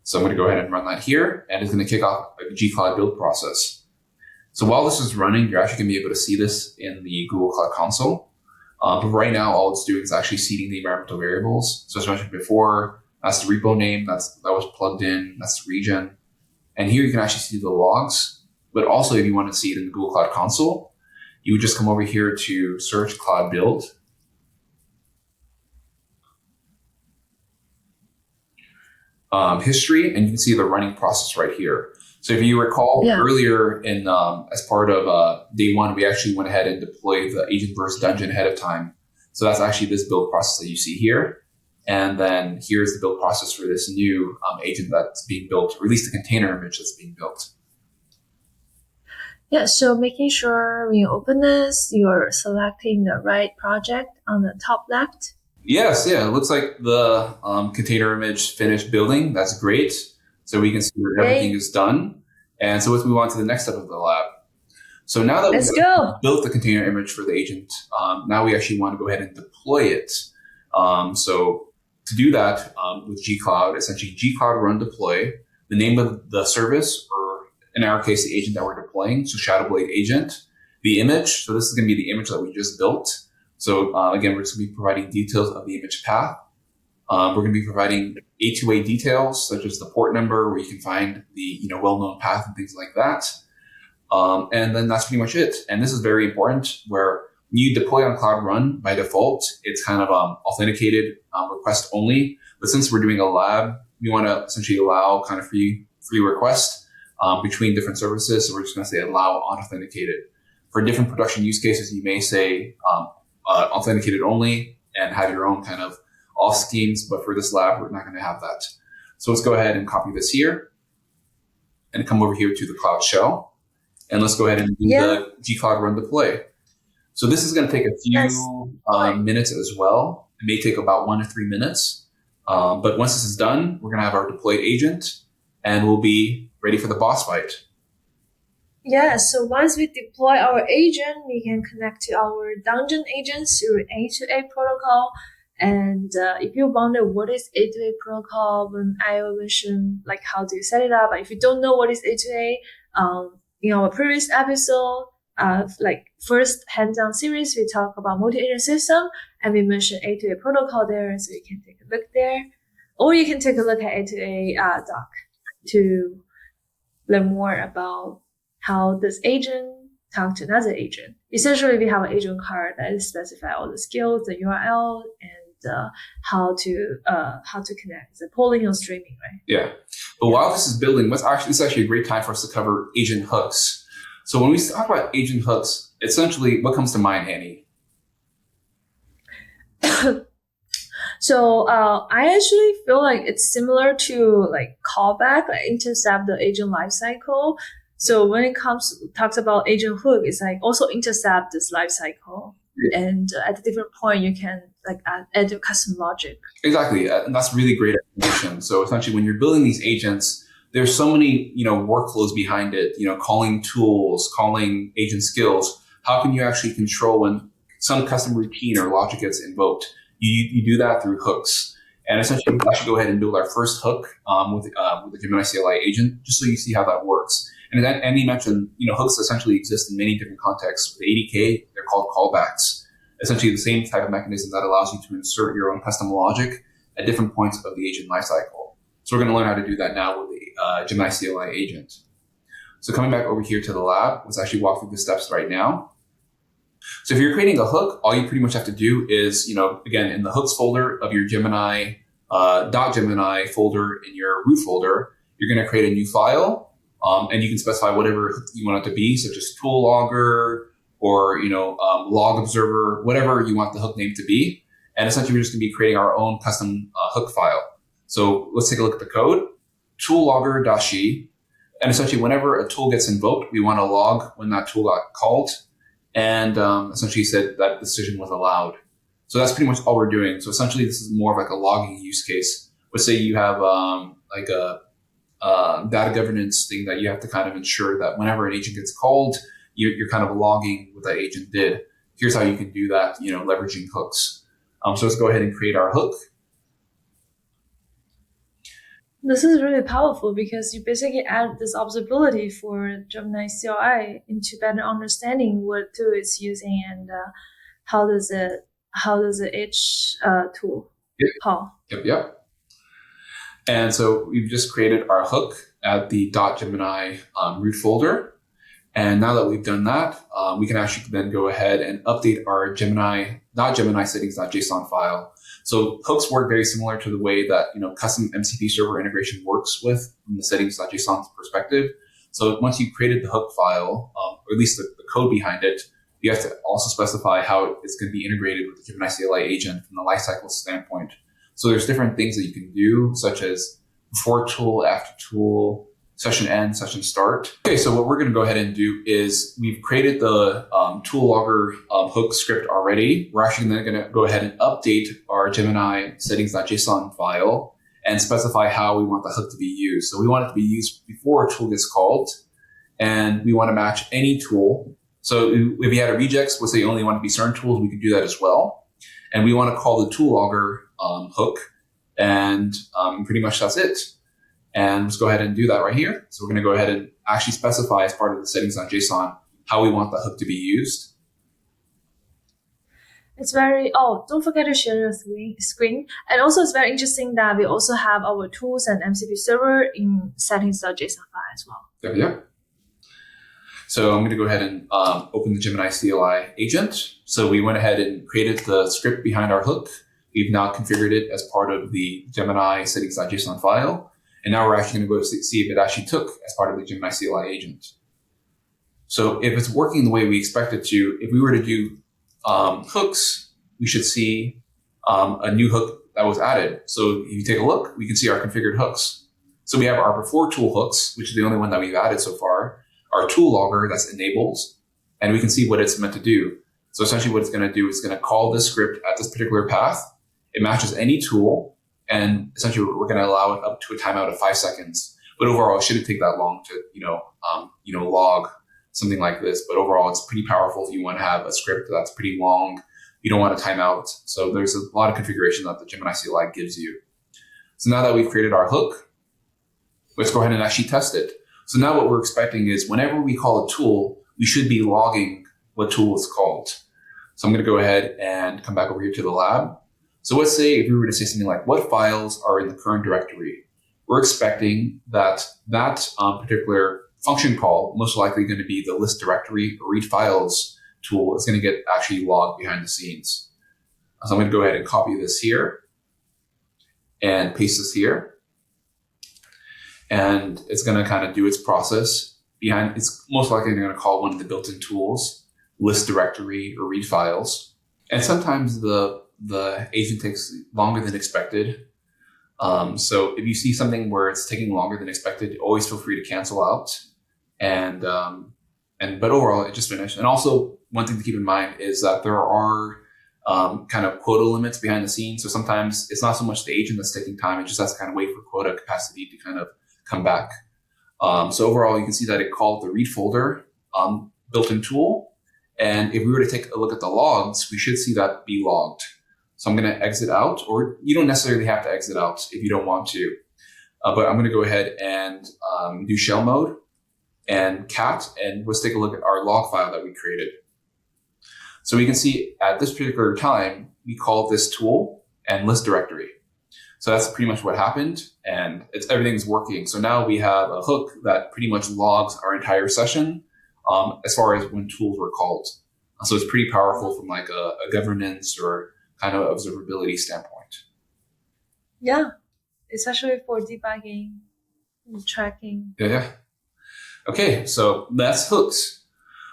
So I'm going to go ahead and run that here, and it's going to kick off a gcloud build process. So while this is running, you're actually going to be able to see this in the Google Cloud Console. But right now, all it's doing is actually seeding the environmental variables. So as I mentioned before, that's the repo name that was plugged in, that's the region. And here you can actually see the logs. But also, if you want to see it in the Google Cloud Console, you would just come over here to search Cloud Build. History, and you can see the running process right here. So if you recall earlier in as part of day one, we actually went ahead and deployed the agent burst dungeon ahead of time. So that's actually this build process that you see here. And then here's the build process for this new agent that's being built, or at least the container image that's being built. Yeah, so making sure when you open this, you're selecting the right project on the top left. Yes, yeah. It looks like the container image finished building. That's great. So we can see where everything is done. And so let's move on to the next step of the lab. So now that we've built the container image for the agent, now we actually want to go ahead and deploy it. So to do that with G-Cloud, essentially G-Cloud run deploy, the name of the service, or in our case, the agent that we're deploying, so Shadowblade agent, the image. So this is going to be the image that we just built. So again, we're just going to be providing details of the image path. We're going to be providing A2A details, such as the port number, where you can find the well-known path and things like that. And then that's pretty much it. And this is very important, where when you deploy on Cloud Run, by default, it's kind of authenticated request only. But since we're doing a lab, we want to essentially allow kind of free request between different services. So we're just going to say allow unauthenticated. For different production use cases, you may say authenticated only and have your own kind of auth schemes. But for this lab, we're not going to have that. So let's go ahead and copy this here and come over here to the Cloud Shell. And let's go ahead and do the G-Cloud run deploy. So this is going to take a few minutes as well. It may take about 1 to 3 minutes. But once this is done, we're going to have our deployed agent and we'll be ready for the boss fight. Yeah, so once we deploy our agent, we can connect to our dungeon agents through A2A protocol. And if you wonder what is A2A protocol, when I will mention like how do you set it up. But if you don't know what is A2A, in our previous episode, like first hands-on series, we talk about multi-agent system, and we mentioned A2A protocol there, so you can take a look there. Or you can take a look at A2A doc to learn more about how this agent talk to another agent. Essentially, we have an agent card that specify all the skills, the URL, and how to connect the polling or streaming, right? Yeah. But while this is building, this is actually a great time for us to cover agent hooks. So when we talk about agent hooks, essentially, what comes to mind, Annie? So I actually feel like it's similar to like callback, like intercept the agent lifecycle. So when it talks about agent hook, it's like also intercept this lifecycle. Yeah. And at a different point, you can like add your custom logic. Exactly. And that's really great explanation. So essentially, when you're building these agents, there's so many, workflows behind it, calling tools, calling agent skills. How can you actually control when some custom routine or logic gets invoked? You do that through hooks. And essentially, we actually go ahead and build our first hook with the Gemini CLI agent, just so you see how that works. And then Andy mentioned, hooks essentially exist in many different contexts. With ADK, they're called callbacks. Essentially, the same type of mechanism that allows you to insert your own custom logic at different points of the agent lifecycle. So we're going to learn how to do that now with the Gemini CLI agent. So coming back over here to the lab, let's actually walk through the steps right now. So if you're creating a hook, all you pretty much have to do is, again, in the hooks folder of your Gemini, .gemini folder in your root folder, you're going to create a new file. And you can specify whatever you want it to be, such as tool logger or, log observer, whatever you want the hook name to be. And essentially, we're just going to be creating our own custom hook file. So let's take a look at the code. Tool logger.she. And essentially, whenever a tool gets invoked, we want to log when that tool got called. And essentially said that decision was allowed. So that's pretty much all we're doing. So essentially, this is more of like a logging use case. Let's say you have like a data governance thing that you have to kind of ensure that whenever an agent gets called, you're kind of logging what that agent did. Here's how you can do that, leveraging hooks. So let's go ahead and create our hook. This is really powerful because you basically add this observability for Gemini CLI into better understanding what tool it's using and how does each tool call. Yep. And so we've just created our hook at the .gemini root folder. And now that we've done that, we can actually then go ahead and update our Gemini settings.json file. So hooks work very similar to the way that, custom MCP server integration works with from the settings.json perspective. So once you've created the hook file, or at least the code behind it, you have to also specify how it's going to be integrated with the Gemini CLI agent from the lifecycle standpoint. So there's different things that you can do, such as before tool, after tool, session end, session start. Okay, so what we're going to go ahead and do is we've created the tool logger hook script already. We're actually then going to go ahead and update our Gemini settings.json file and specify how we want the hook to be used. So we want it to be used before a tool gets called, and we want to match any tool. So if you had a regex, let's say you only want to be certain tools, we could do that as well. And we want to call the tool logger hook, and pretty much that's it. And let's go ahead and do that right here. So we're going to go ahead and actually specify as part of the settings.json how we want the hook to be used. It's don't forget to share your screen. And also it's very interesting that we also have our tools and MCP server in settings.json file as well. Yeah. So I'm going to go ahead and open the Gemini CLI agent. So we went ahead and created the script behind our hook. We've now configured it as part of the Gemini settings.json file. And now we're actually going to go see if it actually took as part of the Gemini CLI agent. So if it's working the way we expect it to, if we were to do hooks, we should see a new hook that was added. So if you take a look, we can see our configured hooks. So we have our before tool hooks, which is the only one that we've added so far, our tool logger that's enabled, and we can see what it's meant to do. So essentially what it's going to do is going to call this script at this particular path. It matches any tool, and essentially we're going to allow it up to a timeout of 5 seconds. But overall, it shouldn't take that long to, log something like this. But overall, it's pretty powerful if you want to have a script that's pretty long. You don't want to time out. So there's a lot of configuration that the Gemini CLI gives you. So now that we've created our hook, let's go ahead and actually test it. So now what we're expecting is whenever we call a tool, we should be logging what tool is called. So I'm going to go ahead and come back over here to the lab. So let's say if we were to say something like, what files are in the current directory? We're expecting that particular function call, most likely going to be the list directory or read files tool, is going to get actually logged behind the scenes. So I'm going to go ahead and copy this here and paste this here. And it's going to kind of do its process behind. It's most likely going to call one of the built-in tools, list directory or read files. And sometimes the agent takes longer than expected. So if you see something where it's taking longer than expected, always feel free to cancel out. But overall, it just finished. And also, one thing to keep in mind is that there are kind of quota limits behind the scenes. So sometimes it's not so much the agent that's taking time; it just has to kind of wait for quota capacity to kind of come back. So overall, you can see that it called the read folder built-in tool. And if we were to take a look at the logs, we should see that be logged. So I'm going to exit out, or you don't necessarily have to exit out if you don't want to. But I'm going to go ahead and do shell mode and cat, and let's take a look at our log file that we created. So we can see at this particular time, we called this tool and list directory. So that's pretty much what happened, and everything's working. So now we have a hook that pretty much logs our entire session as far as when tools were called. So it's pretty powerful from like a governance or kind of observability standpoint. Yeah, especially for debugging and tracking. Yeah. Okay, so that's hooks.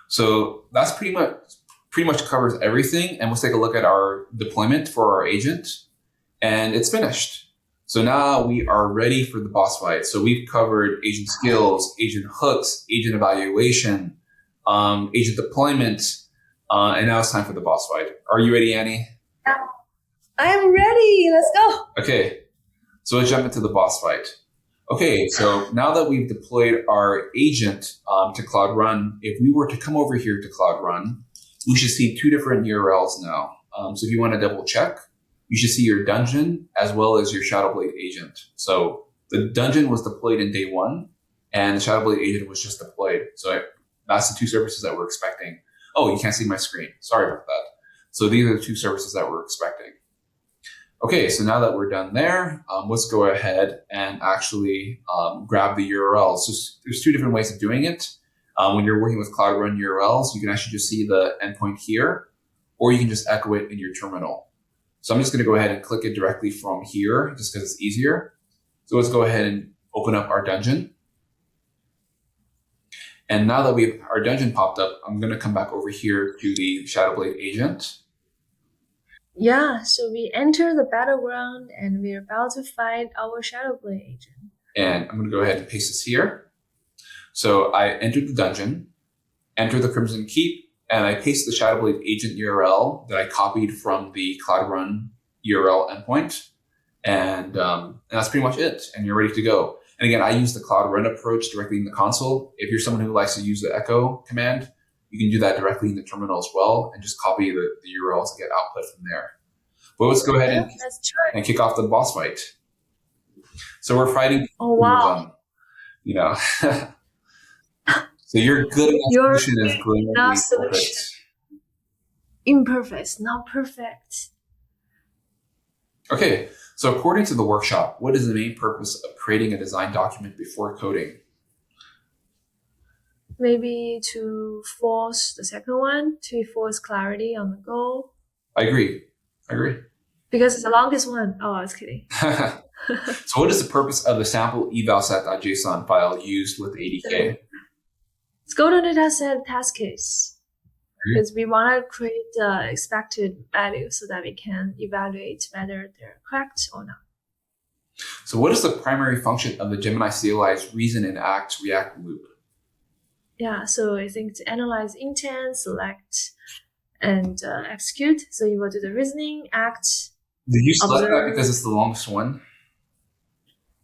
So that's pretty much covers everything. And let's take a look at our deployment for our agent. And it's finished. So now we are ready for the boss fight. So we've covered agent skills, agent hooks, agent evaluation, agent deployment, and now it's time for the boss fight. Are you ready, Annie? I'm ready. Let's go. Okay, so let's jump into the boss fight. Okay, so now that we've deployed our agent to Cloud Run, if we were to come over here to Cloud Run, we should see two different URLs now. So if you want to double check, you should see your dungeon as well as your Shadowblade agent. So the dungeon was deployed in day one, and the Shadowblade agent was just deployed. So that's the two services that we're expecting. Oh, you can't see my screen. Sorry about that. So these are the two services that we're expecting. Okay, so now that we're done there, let's go ahead and actually grab the URLs. So there's two different ways of doing it. When you're working with Cloud Run URLs, you can actually just see the endpoint here, or you can just echo it in your terminal. So I'm just going to go ahead and click it directly from here, just because it's easier. So let's go ahead and open up our dungeon. And now that our dungeon popped up, I'm going to come back over here to the Shadowblade agent. Yeah, so we enter the battleground and we're about to fight our Shadowblade agent. And I'm going to go ahead and paste this here. So I entered the dungeon, enter the Crimson Keep, and I paste the Shadowblade agent URL that I copied from the Cloud Run URL endpoint. And that's pretty much it. And you're ready to go. And again, I use the Cloud Run approach directly in the console. If you're someone who likes to use the echo command, you can do that directly in the terminal as well and just copy the URLs and get output from there. But let's go ahead and kick off the boss fight. So we're fighting. Oh, wow. So your good enough solution is not perfect. Imperfect, not perfect. Okay, so according to the workshop, what is the main purpose of creating a design document before coding? Maybe to force the second one, to force clarity on the goal. I agree. Because it's the longest one. Oh, I was kidding. So what is the purpose of the sample evalset.json file used with ADK? Let's go to the dataset task case. Because we want to create the expected value so that we can evaluate whether they're correct or not. So what is the primary function of the Gemini CLI's reason and act react loop? Yeah, so I think to analyze intent, select, and execute. So you will do the reasoning, act. Did you select that because it's the longest one?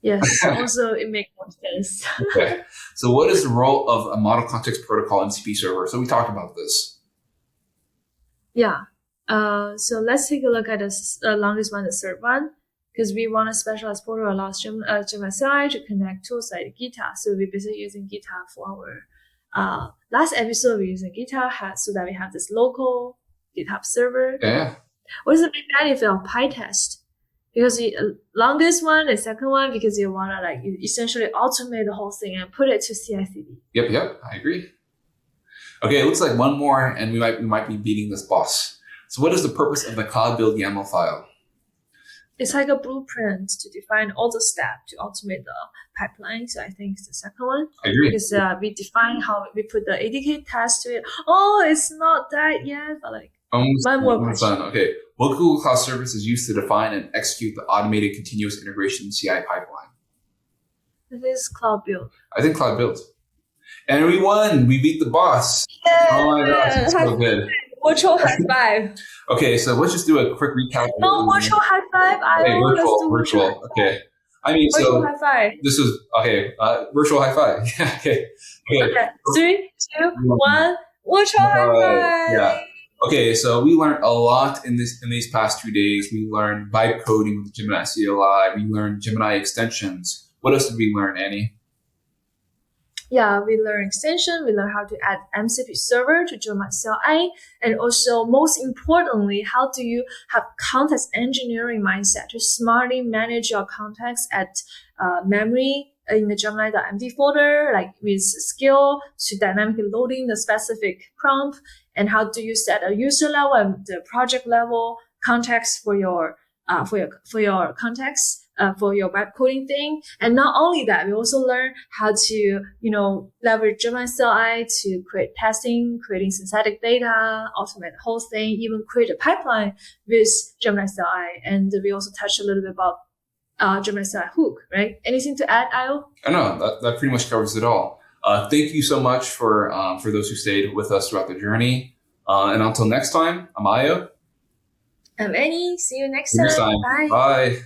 Yes, also it makes more sense. Okay, so what is the role of a model context protocol in Speakserver? So we talked about this. Yeah, so let's take a look at the longest one, the third one. Because we want a specialized portal allows Gemini CLI to connect tools like GitHub. So we're basically using GitHub for our last episode. We're using GitHub so that we have this local GitHub server. Yeah. What is the big benefit of pytest? Because the longest one, the second one, because you want to you essentially automate the whole thing and put it to CI/CD. Yep, I agree. Okay, it looks like one more, and we might be beating this boss. So what is the purpose of the cloud build YAML file? It's like a blueprint to define all the steps to automate the pipeline. So I think it's the second one. I agree. Because we define how we put the ADK test to it. Oh, it's not that yet, but one more question. Okay. What Google Cloud Service is used to define and execute the automated continuous integration CI pipeline? It is Cloud Build. I think Cloud Build. And we won. We beat the boss. Yeah. Oh my gosh, it's so good. Virtual high five. Okay, so let's just do a quick recap. No, virtual high five. Virtual. Okay. I mean, virtual high five. This is, okay, virtual high five. Yeah, okay. 3, 2, 1, virtual high five. Yeah. Okay, so we learned a lot in these past 2 days. We learned vibe coding with Gemini CLI. We learned Gemini extensions. What else did we learn, Annie? Yeah, we learn extension. We learn how to add MCP server to Gemini CLI. And also, most importantly, how do you have context engineering mindset to smartly manage your context at memory in the Gemini.md folder, with skill to dynamically loading the specific prompt. And how do you set a user level and the project level context for your context, for your web coding thing. And not only that, we also learn how to, leverage Gemini CLI to create testing, creating synthetic data, automate the whole thing, even create a pipeline with Gemini CLI. And we also touched a little bit about Gemini CLI hook, right? Anything to add, Ayo? No, that pretty much covers it all. Thank you so much for those who stayed with us throughout the journey. And until next time, I'm Ayo. I'm Annie. See you next time. Bye. Bye.